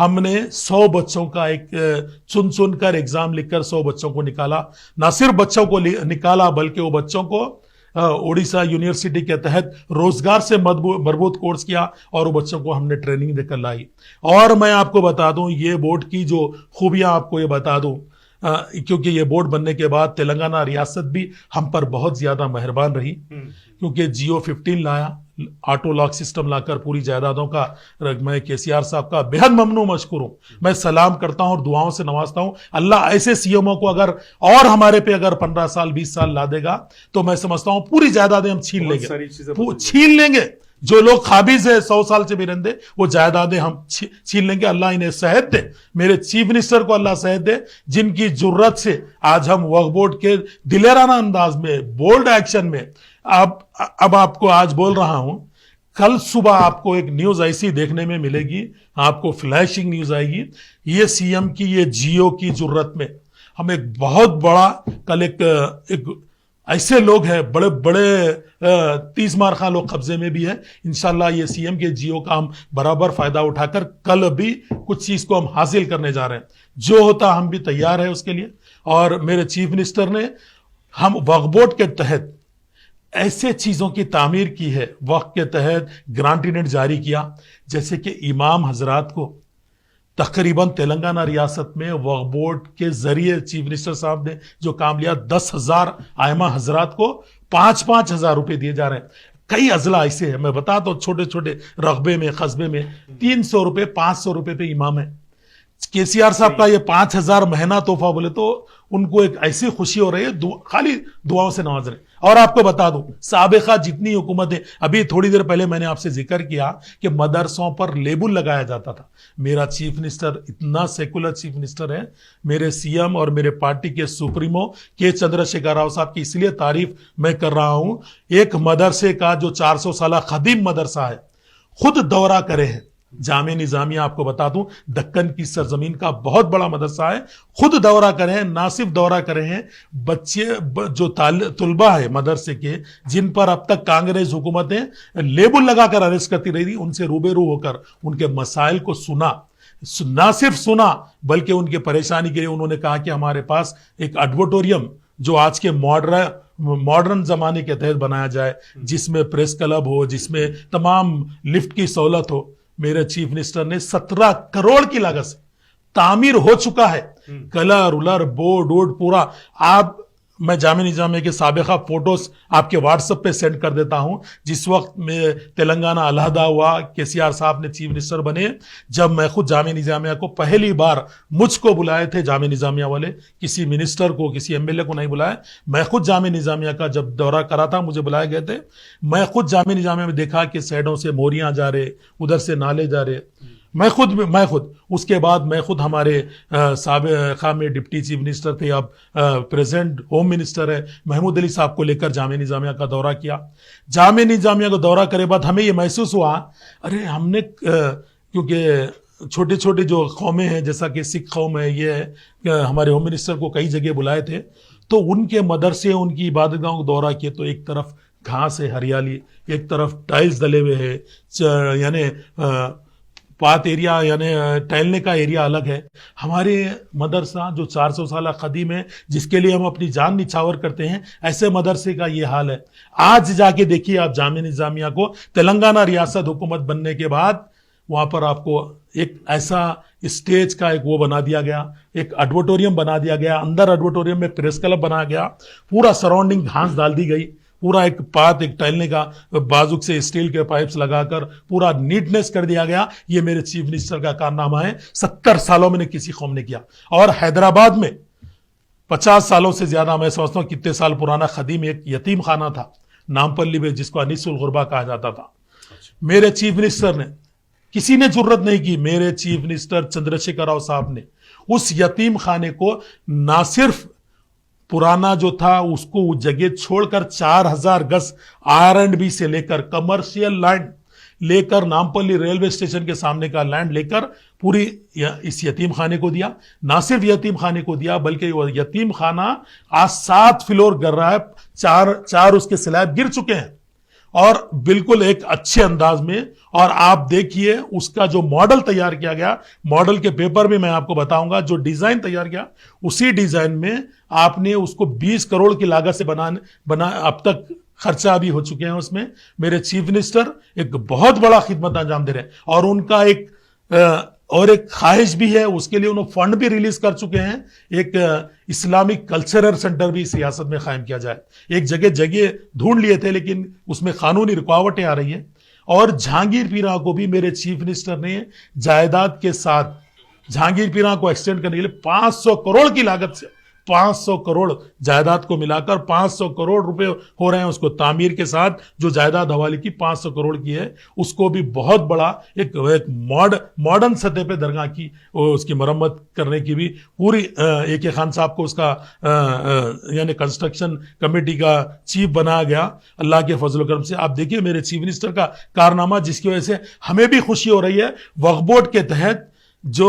ہم نے 100 بچوں کا ایک چن کر ایگزام لکھ کر 100 بچوں کو نکالا. نہ صرف بچوں کو نکالا بلکہ وہ بچوں کو اڑیسہ یونیورسٹی کے تحت روزگار سے مربوط کورس کیا اور وہ بچوں کو ہم نے ٹریننگ دے کر لائی. اور میں آپ کو بتا دوں یہ بورڈ کی جو خوبیاں آپ کو یہ بتا دوں، کیونکہ یہ بورڈ بننے کے بعد تلنگانہ ریاست بھی ہم پر بہت زیادہ مہربان رہی، کیونکہ جیو 15 لایا، آٹو لاک سسٹم لا کر پوری جائیدادوں کا. میں KCR صاحب کا بہت ممنون مشکور ہوں، میں سلام کرتا ہوں اور دعاؤں سے نوازتا ہوں. اللہ ایسے CMO کو اگر اور ہمارے پہ اگر 15 سال 20 سال لا دے گا تو میں سمجھتا ہوں پوری جائیدادیں ہم چھین لیں گے. جو لوگ قابض ہے 100 سال سے بھی رہندے وہ جائیدادیں ہم چھین لیں گے. اللہ انہیں صحت دے، میرے چیف منسٹر کو اللہ صحت دے، جن کی جرت سے آج ہم وقف بورڈ کے دلیرانہ انداز میں بولڈ ایکشن میں اب آپ کو آج بول رہا ہوں. کل صبح آپ کو ایک نیوز ایسی دیکھنے میں ملے گی، آپ کو فلیشنگ نیوز آئے گی. یہ CM کی یہ جیو کی جرت میں ہم ایک بہت بڑا کل ایک ایسے لوگ ہیں بڑے بڑے 30 مارخواں لوگ قبضے میں بھی ہیں. انشاءاللہ یہ CM کے جیو کا ہم برابر فائدہ اٹھا کر کل بھی کچھ چیز کو ہم حاصل کرنے جا رہے ہیں. جو ہوتا ہم بھی تیار ہیں اس کے لیے. اور میرے چیف منسٹر نے ہم وقف بورڈ کے تحت ایسے چیزوں کی تعمیر کی ہے، وقت کے تحت گرانٹینٹ جاری کیا، جیسے کہ امام حضرات کو تقریباً تلنگانہ ریاست میں وقف بورڈ کے ذریعے چیف منسٹر صاحب نے جو کام لیا، 10,000 ائمہ حضرات کو 5-5 ہزار روپے دیے جا رہے ہیں. کئی اضلاع ایسے ہیں، میں بتاتا ہوں، چھوٹے چھوٹے رقبے میں قصبے میں 300 روپے 500 روپے پہ امام ہے. KCR صاحب کا یہ 5,000 مہینہ تحفہ بولے تو ان کو ایک ایسی خوشی ہو رہی ہے، خالی دعاؤں سے نواز رہے. اور آپ کو بتا دوں سابقہ جتنی حکومتیں، ابھی تھوڑی دیر پہلے میں نے آپ سے ذکر کیا کہ مدرسوں پر لیبل لگایا جاتا تھا. میرا چیف منسٹر اتنا سیکولر چیف منسٹر ہے، میرے CM اور میرے پارٹی کے سپریمو K چندرشیکھر راؤ صاحب کی اس لیے تعریف میں کر رہا ہوں. ایک مدرسے کا جو 400 سالہ قدیم مدرسہ ہے خود دورہ کرے ہیں. جامعہ نظامیہ آپ کو بتا دوں دکن کی سرزمین کا بہت بڑا مدرسہ ہے، خود دورہ کرے ہیں. نہ صرف دورہ کرے ہیں، بچے جو طلبہ ہے مدرسے کے جن پر اب تک کانگریس حکومتیں لیبل لگا کر اریسٹ کرتی رہی تھی، ان سے روبرو ہو کر ان کے مسائل کو سنا. نہ صرف سنا بلکہ ان کے پریشانی کے لیے انہوں نے کہا کہ ہمارے پاس ایک ایڈورٹوریم جو آج کے ماڈرن زمانے کے تحت بنایا جائے، جس میں پریس کلب ہو، جس میں تمام لفٹ کی سہولت ہو. میرے چیف منسٹر نے 17 کروڑ کی لاگت سے تعمیر ہو چکا ہے. کلر ولر بورڈ ووڈ پورا. میں جامعہ نظامیہ کے سابقہ فوٹوز آپ کے واٹس ایپ پہ سینڈ کر دیتا ہوں. جس وقت میں تلنگانہ علیحدہ ہوا، KCR صاحب نے چیف منسٹر بنے، جب میں خود جامعہ نظامیہ کو پہلی بار مجھ کو بلائے تھے جامعہ نظامیہ والے، کسی منسٹر کو کسی MLA کو نہیں بلائے. میں خود جامعہ نظامیہ کا جب دورہ کرا تھا مجھے بلائے گئے تھے. میں خود جامعہ نظامیہ میں دیکھا کہ سائڈوں سے موریاں جا رہے، ادھر سے نالے جا رہے. میں خود اس کے بعد میں خود ہمارے سابقہ میں ڈپٹی چیف منسٹر تھے، اب پریزیڈنٹ ہوم منسٹر ہے، محمود علی صاحب کو لے کر جامعہ نظامیہ کا دورہ کیا. جامعہ نظامیہ کا دورہ کرے بعد ہمیں یہ محسوس ہوا، ارے ہم نے کیونکہ چھوٹے چھوٹے جو قومیں ہیں جیسا کہ سکھ قوم ہے، یہ ہے کہ ہمارے ہوم منسٹر کو کئی جگہ بلائے تھے تو ان کے مدرسے ان کی عبادت گاہوں کو دورہ کیے تو ایک طرف گھاس ہے ہریالی، ایک طرف ٹائلز ڈلے ہوئے ہے، یعنی پات ایریا یعنی ٹہلنے کا ایریا الگ ہے. ہمارے مدرسہ جو 400 سالہ قدیم ہے جس کے لیے ہم اپنی جان نچھاور کرتے ہیں، ایسے مدرسے کا یہ حال ہے. آج جا کے دیکھیے آپ جامعہ نظامیہ کو، تلنگانہ ریاست حکومت بننے کے بعد وہاں پر آپ کو ایک ایسا اسٹیج کا ایک وہ بنا دیا گیا، ایک ایڈورٹوریم بنا دیا گیا، اندر ایڈورٹوریم میں پریس کلب بنا گیا، پورا سراؤنڈنگ گھاس ڈال دی گئی، پورا ایک پات ایک ٹہلنے کا بازوک سے اسٹیل کے پائپس لگا کر پورا نیٹنس کر دیا گیا. یہ میرے چیف منسٹر کا کارنامہ ہے، 70 سالوں میں نے کسی قوم نے کیا. اور حیدرآباد میں 50 سالوں سے زیادہ، میں سمجھتا ہوں کتنے سال پرانا قدیم ایک یتیم خانہ تھا نامپلی میں جس کو انیس الغربا کہا جاتا تھا. میرے چیف منسٹر نے، کسی نے جرت نہیں کی، میرے چیف منسٹر چندرشیکھر راؤ صاحب نے اس یتیم خانے کو نہ صرف پرانا جو تھا اس کو جگہ چھوڑ کر 4000 گز R&B سے لے کر کمرشل لینڈ لے کر نامپلی ریلوے اسٹیشن کے سامنے کا لینڈ لے کر پوری اس یتیم خانے کو دیا. نہ صرف یتیم خانے کو دیا بلکہ وہ یتیم خانہ آج 7 فلور گر رہا ہے، چار اس کے سلیب گر چکے ہیں. اور بالکل ایک اچھے انداز میں. اور آپ دیکھیے اس کا جو ماڈل تیار کیا گیا, ماڈل کے پیپر بھی میں آپ کو بتاؤں گا, جو ڈیزائن تیار کیا اسی ڈیزائن میں آپ نے اس کو 20 کروڑ کی لاگت سے بنا اب تک خرچہ بھی ہو چکے ہیں اس میں. میرے چیف منسٹر ایک بہت بڑا خدمت انجام دے رہے ہیں, اور ان کا ایک خواہش بھی ہے, اس کے لیے انہوں فنڈ بھی ریلیز کر چکے ہیں, ایک اسلامک کلچرل سینٹر بھی سیاست میں قائم کیا جائے. ایک جگہ ڈھونڈ لیے تھے لیکن اس میں قانونی رکاوٹیں آ رہی ہیں. اور جہانگیر پیرا کو بھی میرے چیف منسٹر نے جائیداد کے ساتھ جہانگیر پیرا کو ایکسٹینڈ کرنے کے لیے 500 کروڑ کی لاگت سے 500 کروڑ جائیداد کو ملا کر 500 کروڑ روپے ہو رہے ہیں اس کو تعمیر کے ساتھ. جو جائیداد حوالے کی 500 کروڑ کی ہے اس کو بھی بہت بڑا ایک ماڈرن سطح پہ درگاہ کی اس کی مرمت کرنے کی بھی پوری AK خان صاحب کو اس کا یعنی کنسٹرکشن کمیٹی کا چیف بنایا گیا اللہ کے فضل و کرم سے. آپ دیکھیے میرے چیف منسٹر کا کارنامہ جس کی وجہ سے ہمیں بھی خوشی ہو رہی ہے. وقف بورڈ کے تحت جو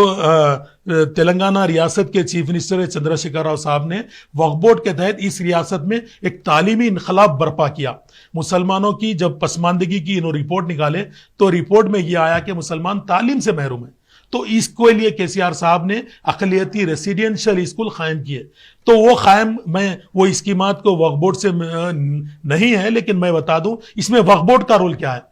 تلنگانہ ریاست کے چیف منسٹر چندر شیکھر راؤ صاحب نے وقف بورڈ کے تحت اس ریاست میں ایک تعلیمی انقلاب برپا کیا. مسلمانوں کی جب پسماندگی کی انہوں رپورٹ نکالے تو رپورٹ میں یہ آیا کہ مسلمان تعلیم سے محروم ہیں. تو اس کے لیے KCR صاحب نے اقلیتی ریسیڈینشل اسکول قائم کیے. تو وہ اسکیمات کو وقف بورڈ سے نہیں ہے, لیکن میں بتا دوں اس میں وقف بورڈ کا رول کیا ہے.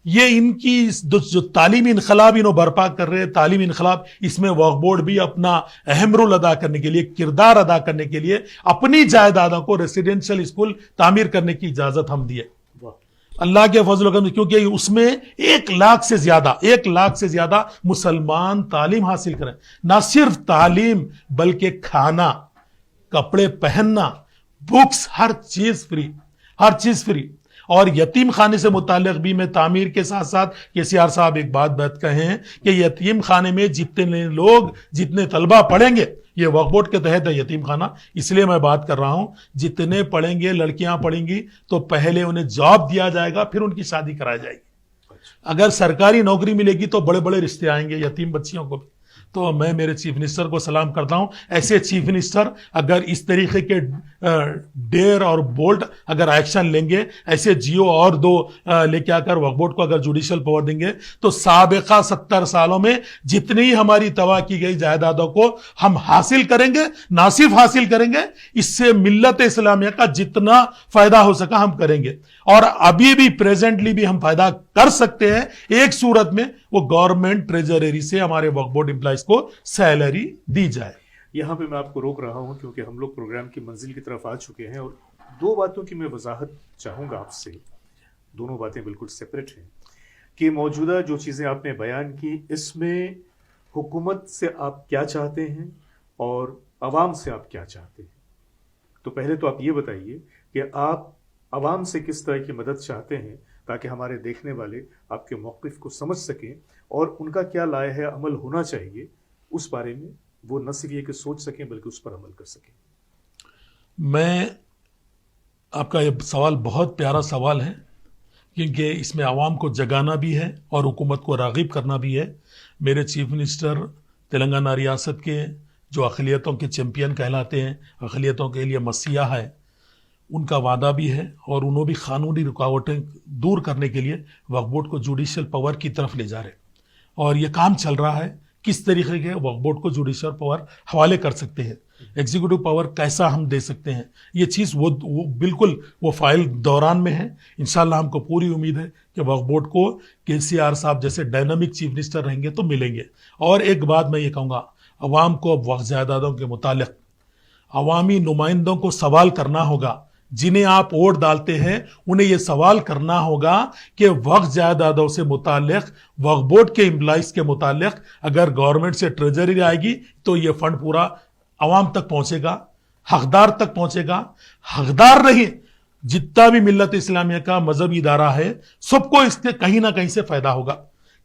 یہ ان کی جو تعلیمی انقلاب انہوں برپا کر رہے تعلیمی انقلاب, اس میں وقف بورڈ بھی اپنا اہم رول ادا کرنے کے لیے, کردار ادا کرنے کے لیے اپنی جائیدادوں کو ریسیڈینشل اسکول تعمیر کرنے کی اجازت ہم دیے اللہ کے فضل و کرم, کیونکہ اس میں 1 لاکھ سے زیادہ مسلمان تعلیم حاصل کریں. نہ صرف تعلیم بلکہ کھانا, کپڑے پہننا, بکس, ہر چیز فری. اور یتیم خانے سے متعلق بھی میں تعمیر کے ساتھ ساتھ KCR صاحب ایک بات کہیں کہ یتیم خانے میں جتنے طلبہ پڑھیں گے, یہ وقف بورڈ کے تحت ہے یتیم خانہ, اس لیے میں بات کر رہا ہوں, جتنے پڑھیں گے لڑکیاں پڑھیں گی تو پہلے انہیں جاب دیا جائے گا, پھر ان کی شادی کرائی جائے گی. اگر سرکاری نوکری ملے گی تو بڑے بڑے رشتے آئیں گے یتیم بچیوں کو بھی. تو میں میرے چیف منسٹر کو سلام کرتا ہوں. ایسے چیف منسٹر اگر اس طریقے کے ڈیئر اور بولٹ اگر ایکشن لیں گے, ایسے جیو اور 2 لے کے آ کر وقف بورڈ کو اگر جوڈیشل پاور دیں گے تو سابقہ 70 سالوں میں جتنی ہماری تباہ کی گئی جائیدادوں کو ہم حاصل کریں گے, نہ صرف حاصل کریں گے, اس سے ملت اسلامیہ کا جتنا فائدہ ہو سکا ہم کریں گے. اور ابھی بھی پریزنٹلی بھی ہم فائدہ کر سکتے ہیں ایک صورت میں, وہ گورنمنٹ ٹریجرری سے ہمارے وقف بورڈ امپلائز کو سیلری دی جائے. یہاں پہ میں آپ کو روک رہا ہوں کیونکہ ہم لوگ پروگرام کی منزل کی طرف آ چکے ہیں, اور 2 باتوں کی میں وضاحت چاہوں گا آپ سے. دونوں باتیں بالکل سیپریٹ ہیں کہ موجودہ جو چیزیں آپ نے بیان کی اس میں حکومت سے آپ کیا چاہتے ہیں اور عوام سے آپ کیا چاہتے ہیں. تو پہلے تو آپ یہ بتائیے کہ آپ عوام سے کس طرح کی مدد چاہتے ہیں تاکہ ہمارے دیکھنے والے آپ کے موقف کو سمجھ سکیں اور ان کا کیا لائحہ عمل ہونا چاہیے اس بارے میں وہ نہ صرف یہ کہ سوچ سکیں بلکہ اس پر عمل کر سکیں. میں آپ کا یہ سوال بہت پیارا سوال ہے کیونکہ اس میں عوام کو جگانا بھی ہے اور حکومت کو راغب کرنا بھی ہے. میرے چیف منسٹر تلنگانہ ریاست کے جو اقلیتوں کے چیمپئن کہلاتے ہیں, اقلیتوں کے لیے مسیح ہے, ان کا وعدہ بھی ہے اور انہوں بھی قانونی رکاوٹیں دور کرنے کے لیے وقف بورڈ کو جوڈیشل پاور کی طرف لے جا رہے ہیں. اور یہ کام چل رہا ہے کس طریقے کے وقف بورڈ کو جوڈیشل پاور حوالے کر سکتے ہیں, ایگزیکٹو پاور کیسا ہم دے سکتے ہیں. یہ چیز وہ بالکل وہ فائل دوران میں ہے. انشاءاللہ ہم کو پوری امید ہے کہ وقف بورڈ کو KCR صاحب جیسے ڈائنامک چیف منسٹر رہیں گے تو ملیں گے. اور ایک بات میں یہ کہوں گا, عوام کو اب وقف جائیدادوں کے متعلق عوامی نمائندوں کو سوال کرنا ہوگا. جنہیں آپ ووٹ ڈالتے ہیں انہیں یہ سوال کرنا ہوگا کہ وقف جائیدادوں سے متعلق وقف بورڈ کے امپلائز کے متعلق اگر گورنمنٹ سے ٹریجری آئے گی تو یہ فنڈ پورا عوام تک پہنچے گا, حقدار تک پہنچے گا. حقدار نہیں, جتنا بھی ملت اسلامیہ کا مذہبی ادارہ ہے سب کو اس سے کہیں نہ کہیں سے فائدہ ہوگا.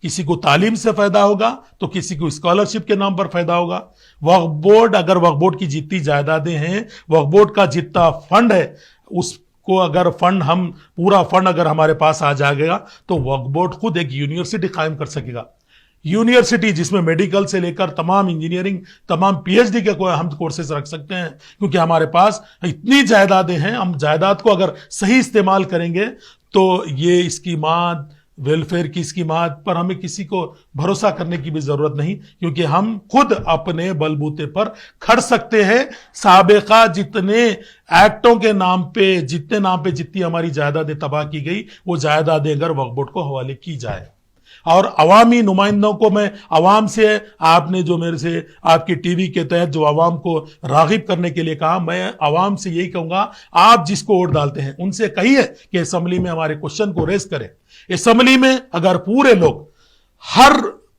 کسی کو تعلیم سے فائدہ ہوگا تو کسی کو اسکالرشپ کے نام پر فائدہ ہوگا. وقف بورڈ اگر وقف بورڈ کی جتنی جائیدادیں ہیں, وقف بورڈ کا جتنا فنڈ ہے, اس کو اگر پورا فنڈ اگر ہمارے پاس آ جائے گا تو وقف بورڈ خود ایک یونیورسٹی قائم کر سکے گا. یونیورسٹی جس میں میڈیکل سے لے کر تمام انجینئرنگ, تمام PhD کے کوئی ہم کورسز رکھ سکتے ہیں کیونکہ ہمارے پاس اتنی جائیدادیں ہیں. ہم جائیداد کو اگر صحیح استعمال کریں گے تو یہ اسکیمات ویلفیئر کی اسکیمات پر ہمیں کسی کو بھروسہ کرنے کی بھی ضرورت نہیں، کیونکہ ہم خود اپنے بلبوتے پر کھڑ سکتے ہیں۔ سابقہ جتنے ایکٹوں کے نام پہ جتنی ہماری جائیدادیں تباہ کی گئی، وہ جائیدادیں اگر وقف بورڈ کو حوالے کی جائے، اور عوامی نمائندوں کو میں عوام سے، آپ نے جو میرے سے آپ کی ٹی وی کے تحت جو عوام کو راغب کرنے کے لیے کہا، میں عوام سے یہی کہوں گا، آپ جس کو ووٹ ڈالتے ہیں ان سے کہیے کہ اسمبلی میں ہمارے کوشچن کو ریز کریں۔ اسمبلی میں اگر پورے لوگ، ہر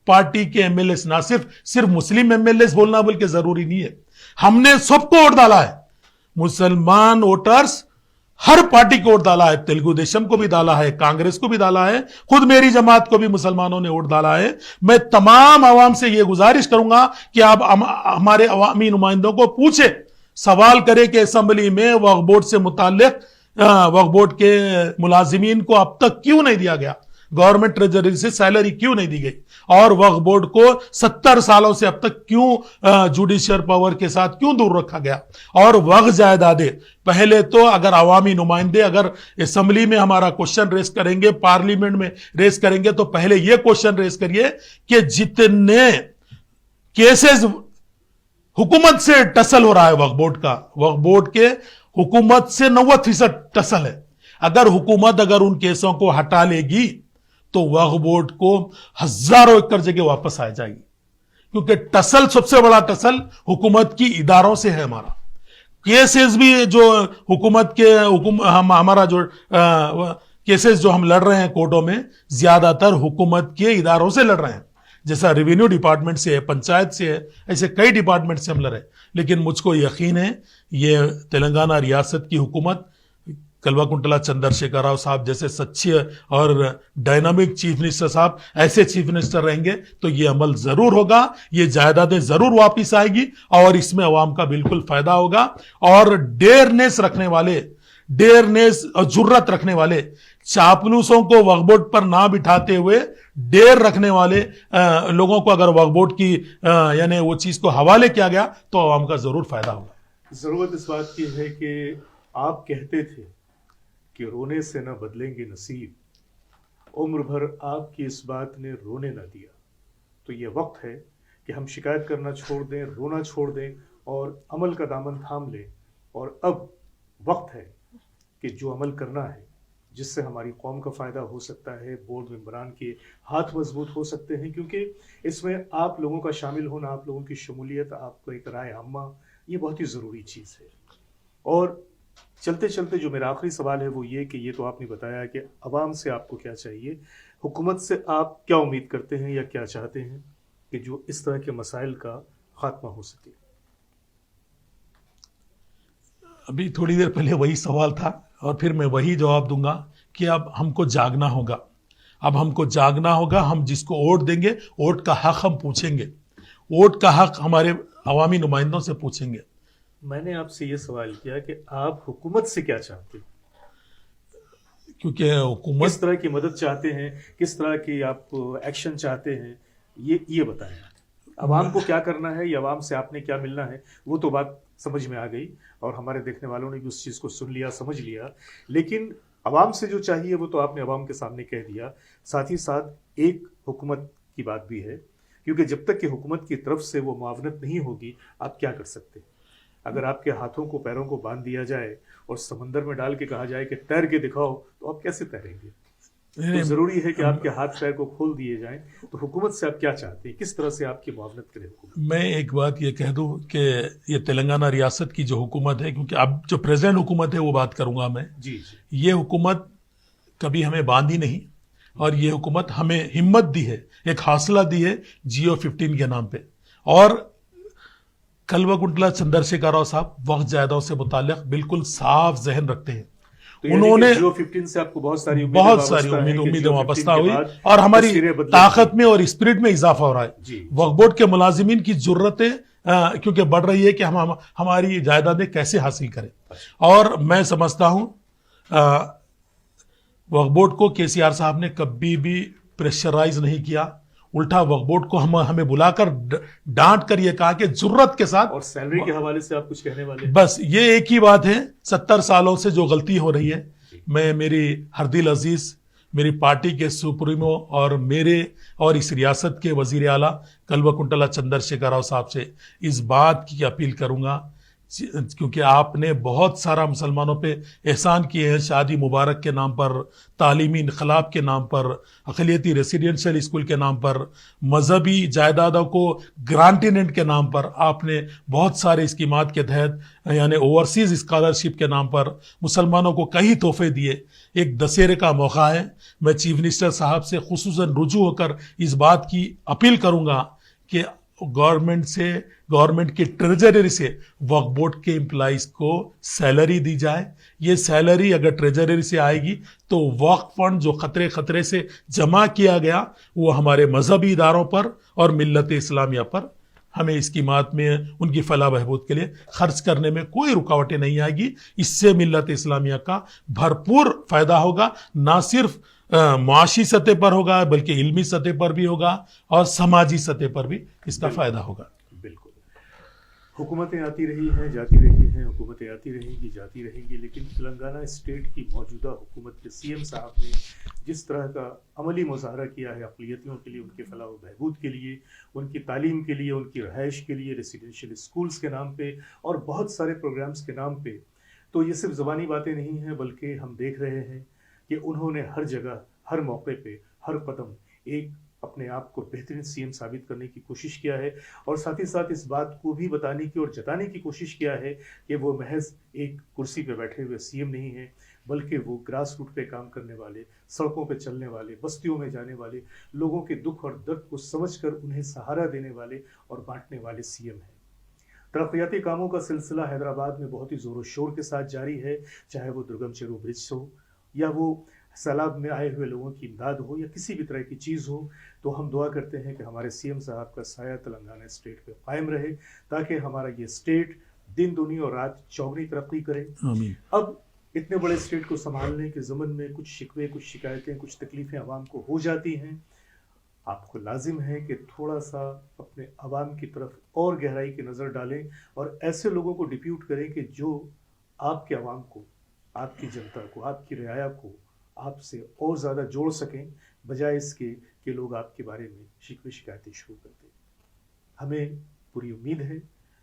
پارٹی کے ایم ایل اے، نہ صرف مسلم ایم ایل اے بولنا بلکہ ضروری نہیں ہے، ہم نے سب کو ووٹ ڈالا ہے، مسلمان ووٹرز ہر پارٹی کو ووٹ ڈالا ہے، تیلگو دیشم کو بھی ڈالا ہے، کانگریس کو بھی ڈالا ہے، خود میری جماعت کو بھی مسلمانوں نے ووٹ ڈالا ہے۔ میں تمام عوام سے یہ گزارش کروں گا کہ آپ ہمارے عوامی نمائندوں کو پوچھیں، سوال کریں کہ اسمبلی میں وقف بورڈ سے متعلق وقف بورڈ کے ملازمین کو اب تک کیوں نہیں دیا گیا، گورنمنٹ ٹریجری سے سیلری کیوں نہیں دی گئی، اور وقف بورڈ کو 70 سالوں سے اب تک کیوں جوڈیشل پاور کے ساتھ کیوں دور رکھا گیا، اور وقف جائیدادیں پہلے تو اگر عوامی نمائندے اگر اسمبلی میں ہمارا کوشچن ریز کریں گے، پارلیمنٹ میں ریز کریں گے، تو پہلے یہ کوشچن ریز کریے کہ جتنے کیسز حکومت سے ٹسل ہو رہا ہے وقف بورڈ کے حکومت سے 90% ٹسل ہے، اگر حکومت ان کیسوں کو ہٹا لے گی تو وقف بورڈ کو ہزاروں ایکڑ جگہ واپس آ جائے گی، کیونکہ ٹسل، سب سے بڑا ٹسل حکومت کی اداروں سے ہے۔ ہمارا کیسز بھی جو حکومت کے ہمارا جو کیسز جو ہم لڑ رہے ہیں کورٹوں میں، زیادہ تر حکومت کے اداروں سے لڑ رہے ہیں، جیسا ریونیو ڈپارٹمنٹ سے ہے، پنچایت سے ہے، ایسے کئی ڈپارٹمنٹ سے ہم لڑ رہے ہیں۔ لیکن مجھ کو یقین ہے یہ تلنگانہ ریاست کی حکومت، کلوا کنٹلا چندر شیکھر راؤ صاحب جیسے سچے اور ڈائنامک چیف منسٹر صاحب ایسے چیف منسٹر رہیں گے تو یہ عمل ضرور ہوگا، یہ جائیدادیں ضرور واپس آئے گی، اور اس میں عوام کا بالکل فائدہ ہوگا۔ اور ڈیرنیس اور جرت رکھنے والے چاپلوسوں کو وقف بورڈ پر نہ بٹھاتے ہوئے ڈیر رکھنے والے لوگوں کو اگر وقف بورڈ کی یعنی وہ چیز کو حوالے کیا گیا تو عوام کا ضرور فائدہ ہوگا۔ ضرورت اس بات کی ہے کہ آپ کہتے تھے کہ رونے سے نہ بدلیں گے نصیب، عمر بھر آپ کی اس بات نے رونے نہ دیا، تو یہ وقت ہے کہ ہم شکایت کرنا چھوڑ دیں، رونا چھوڑ دیں اور عمل کا دامن تھام لیں۔ اور اب وقت ہے کہ جو عمل کرنا ہے جس سے ہماری قوم کا فائدہ ہو سکتا ہے، بورڈ ممبران کے ہاتھ مضبوط ہو سکتے ہیں، کیونکہ اس میں آپ لوگوں کا شامل ہونا، آپ لوگوں کی شمولیت، آپ کو ایک رائے عامہ، یہ بہت ہی ضروری چیز ہے۔ اور چلتے چلتے جو میرا آخری سوال ہے وہ یہ کہ یہ تو آپ نے بتایا کہ عوام سے آپ کو کیا چاہیے، حکومت سے آپ کیا امید کرتے ہیں یا کیا چاہتے ہیں کہ جو اس طرح کے مسائل کا خاتمہ ہو سکے؟ ابھی تھوڑی دیر پہلے وہی سوال تھا اور پھر میں وہی جواب دوں گا کہ اب ہم کو جاگنا ہوگا، ہم جس کو ووٹ دیں گے ووٹ کا حق ہم پوچھیں گے، ووٹ کا حق ہمارے عوامی نمائندوں سے پوچھیں گے۔ میں نے آپ سے یہ سوال کیا کہ آپ حکومت سے کیا چاہتے ہیں، کیونکہ حکومت کس طرح کی مدد چاہتے ہیں، کس طرح کی آپ ایکشن چاہتے ہیں، یہ بتائیں۔ عوام کو کیا کرنا ہے یا عوام سے آپ نے کیا ملنا ہے، وہ تو بات سمجھ میں آ گئی اور ہمارے دیکھنے والوں نے بھی اس چیز کو سن لیا، سمجھ لیا، لیکن عوام سے جو چاہیے وہ تو آپ نے عوام کے سامنے کہہ دیا۔ ساتھ ہی ساتھ ایک حکومت کی بات بھی ہے، کیونکہ جب تک کہ حکومت کی طرف سے وہ معاونت نہیں ہوگی آپ کیا کر سکتے؟ اگر آپ کے ہاتھوں کو پیروں کو باندھ دیا جائے اور سمندر میں ڈال کے کہا جائے کہ تیر کے دکھاؤ تو آپ کیسے تیریں گے؟ تو ضروری ہے کہ آپ کے ہاتھ پیر کو کھول دیے جائیں۔ تو حکومت سے آپ کیا چاہتے ہیں، کس طرح سے آپ کی معاونت کرے حکومت؟ میں ایک بات یہ کہہ دوں کہ یہ تلنگانہ ریاست کی جو حکومت ہے، کیونکہ اب جو پریزیڈنٹ حکومت ہے وہ بات کروں گا میں، یہ حکومت کبھی ہمیں باندھی نہیں، اور یہ حکومت ہمیں ہمت دی ہے، ایک حوصلہ دی ہے GO15 کے نام پہ۔ اور کلوا کنٹلا چندر شیکھر راؤ صاحب وقت جائیدادوں سے متعلق بالکل صاف ذہن رکھتے ہیں، انہوں نے GO15 سے آپ کو بہت ساری امیدیں وابستہ ہوئی اور ہماری طاقت میں اور اسپرٹ میں اضافہ ہو رہا ہے۔ وقف بورڈ کے ملازمین کی ضرورتیں کیونکہ بڑھ رہی ہے کہ ہم ہماری جائیدادیں کیسے حاصل کریں، اور میں سمجھتا ہوں وقف بورڈ کو KCR صاحب نے کبھی بھی پریشرائز نہیں کیا، الٹا وقف بورڈ کو ہمیں بلا کر ڈانٹ کر یہ کہا کہ ضرورت کے ساتھ۔ اور سیلری کے حوالے سے آپ کچھ کہنے والے؟ بس یہ ایک ہی بات ہے، 70 سالوں سے جو غلطی ہو رہی ہے میں میری ہردل عزیز میری پارٹی کے سپریمو اور میرے اور اس ریاست کے وزیر اعلیٰ کلوکنٹلا چندر شیکھر راؤ صاحب سے اس بات کی اپیل کروں گا، کیونکہ آپ نے بہت سارا مسلمانوں پہ احسان کیے ہیں، شادی مبارک کے نام پر، تعلیمی انقلاب کے نام پر، اقلیتی ریسیڈینشل اسکول کے نام پر، مذہبی جائیدادوں کو گرانٹیننٹ کے نام پر آپ نے بہت سارے اسکیمات کے تحت یعنی اوورسیز اسکالرشپ کے نام پر مسلمانوں کو کئی تحفے دیے۔ ایک دسہرے کا موقع ہے، میں چیف منسٹر صاحب سے خصوصاً رجوع ہو کر اس بات کی اپیل کروں گا کہ گورنمنٹ کی ٹریجری سے وقف بورڈ کے امپلائیز کو سیلری دی جائے۔ یہ سیلری اگر ٹریجری سے آئے گی تو وقف فنڈ جو خطرے سے جمع کیا گیا وہ ہمارے مذہبی اداروں پر اور ملت اسلامیہ پر ہمیں اسکیمات میں ان کی فلاح بہبود کے لیے خرچ کرنے میں کوئی رکاوٹیں نہیں آئے گی۔ اس سے ملت اسلامیہ کا بھرپور فائدہ ہوگا، نہ صرف معاشی سطح پر ہوگا بلکہ علمی سطح پر بھی ہوگا اور سماجی سطح پر بھی اس کا فائدہ ہوگا۔ بالکل، حکومتیں آتی رہی ہیں جاتی رہی ہیں، حکومتیں آتی رہیں گی جاتی رہیں گی، لیکن تلنگانہ اسٹیٹ کی موجودہ حکومت کے سی ایم صاحب نے جس طرح کا عملی مظاہرہ کیا ہے اقلیتوں کے لیے، ان کے فلاح و بہبود کے لیے، ان کی تعلیم کے لیے، ان کی رہائش کے لیے، ریسیڈینشیل اسکولز کے نام پہ اور بہت سارے پروگرامز کے نام پہ، تو یہ صرف زبانی باتیں نہیں ہیں بلکہ ہم دیکھ رہے ہیں کہ انہوں نے ہر جگہ، ہر موقع پہ، ہر قدم ایک اپنے آپ کو بہترین سی ایم ثابت کرنے کی کوشش کیا ہے، اور ساتھ ہی ساتھ اس بات کو بھی بتانے کی اور جتانے کی کوشش کیا ہے کہ وہ محض ایک کرسی پہ بیٹھے ہوئے سی ایم نہیں ہیں، بلکہ وہ گراس روٹ پہ کام کرنے والے، سڑکوں پہ چلنے والے، بستیوں میں جانے والے، لوگوں کے دکھ اور درد کو سمجھ کر انہیں سہارا دینے والے اور بانٹنے والے سی ایم ہیں۔ ترقیاتی کاموں کا سلسلہ حیدرآباد میں بہت ہی زور و شور کے ساتھ جاری ہے، چاہے وہ درگم چیرو برج ہو یا وہ سیلاب میں آئے ہوئے لوگوں کی امداد ہو یا کسی بھی طرح کی چیز ہو، تو ہم دعا کرتے ہیں کہ ہمارے سی ایم صاحب کا سایہ تلنگانہ اسٹیٹ پہ قائم رہے تاکہ ہمارا یہ اسٹیٹ دن دنی اور رات چوگنی ترقی کرے۔ آمین۔ اب اتنے بڑے اسٹیٹ کو سنبھالنے کے ضمن میں کچھ شکوے، کچھ شکایتیں، کچھ تکلیفیں عوام کو ہو جاتی ہیں۔ آپ کو لازم ہے کہ تھوڑا سا اپنے عوام کی طرف اور گہرائی کی نظر ڈالیں اور ایسے لوگوں کو ڈپیوٹ کریں کہ جو آپ کے عوام کو، آپ کی جنتا کو، آپ کی رعایا کو آپ سے اور زیادہ جوڑ سکیں، بجائے اس کے کہ لوگ آپ کے بارے میں شکوے شکایتیں شروع کر دیں۔ ہمیں پوری امید ہے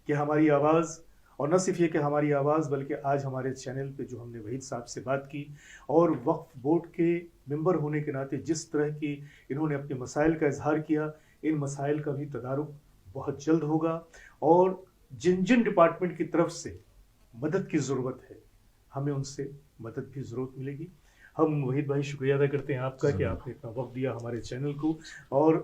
کہ ہماری آواز، اور نہ صرف یہ کہ ہماری آواز بلکہ آج ہمارے چینل پہ جو ہم نے وحید صاحب سے بات کی اور وقف بورڈ کے ممبر ہونے کے ناطے جس طرح کی انہوں نے اپنے مسائل کا اظہار کیا، ان مسائل کا بھی تدارک بہت جلد ہوگا، اور جن ڈپارٹمنٹ کی طرف سے مدد کی ضرورت ہے ہمیں ان سے مدد بھی ضرورت ملے گی۔ ہم وحید بھائی شکریہ ادا کرتے ہیں آپ کا کہ آپ نے اتنا وقت دیا ہمارے چینل کو، اور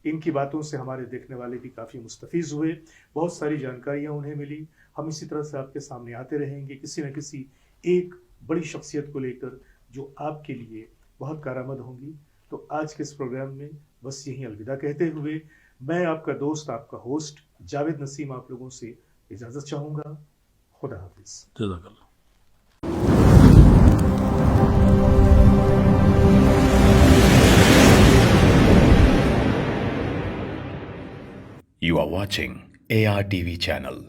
ان کی باتوں سے ہمارے دیکھنے والے بھی کافی مستفیض ہوئے، بہت ساری جانکاریاں انہیں ملی۔ ہم اسی طرح سے آپ کے سامنے آتے رہیں گے کسی نہ کسی ایک بڑی شخصیت کو لے کر جو آپ کے لیے بہت کارآمد ہوں گی۔ تو آج کے اس پروگرام میں بس یہیں الوداع کہتے ہوئے میں آپ کا دوست، آپ کا ہوسٹ جاوید نسیم آپ لوگوں سے اجازت چاہوں گا۔ خدا حافظ۔ جزاک اللہ۔ You are watching ARTV channel.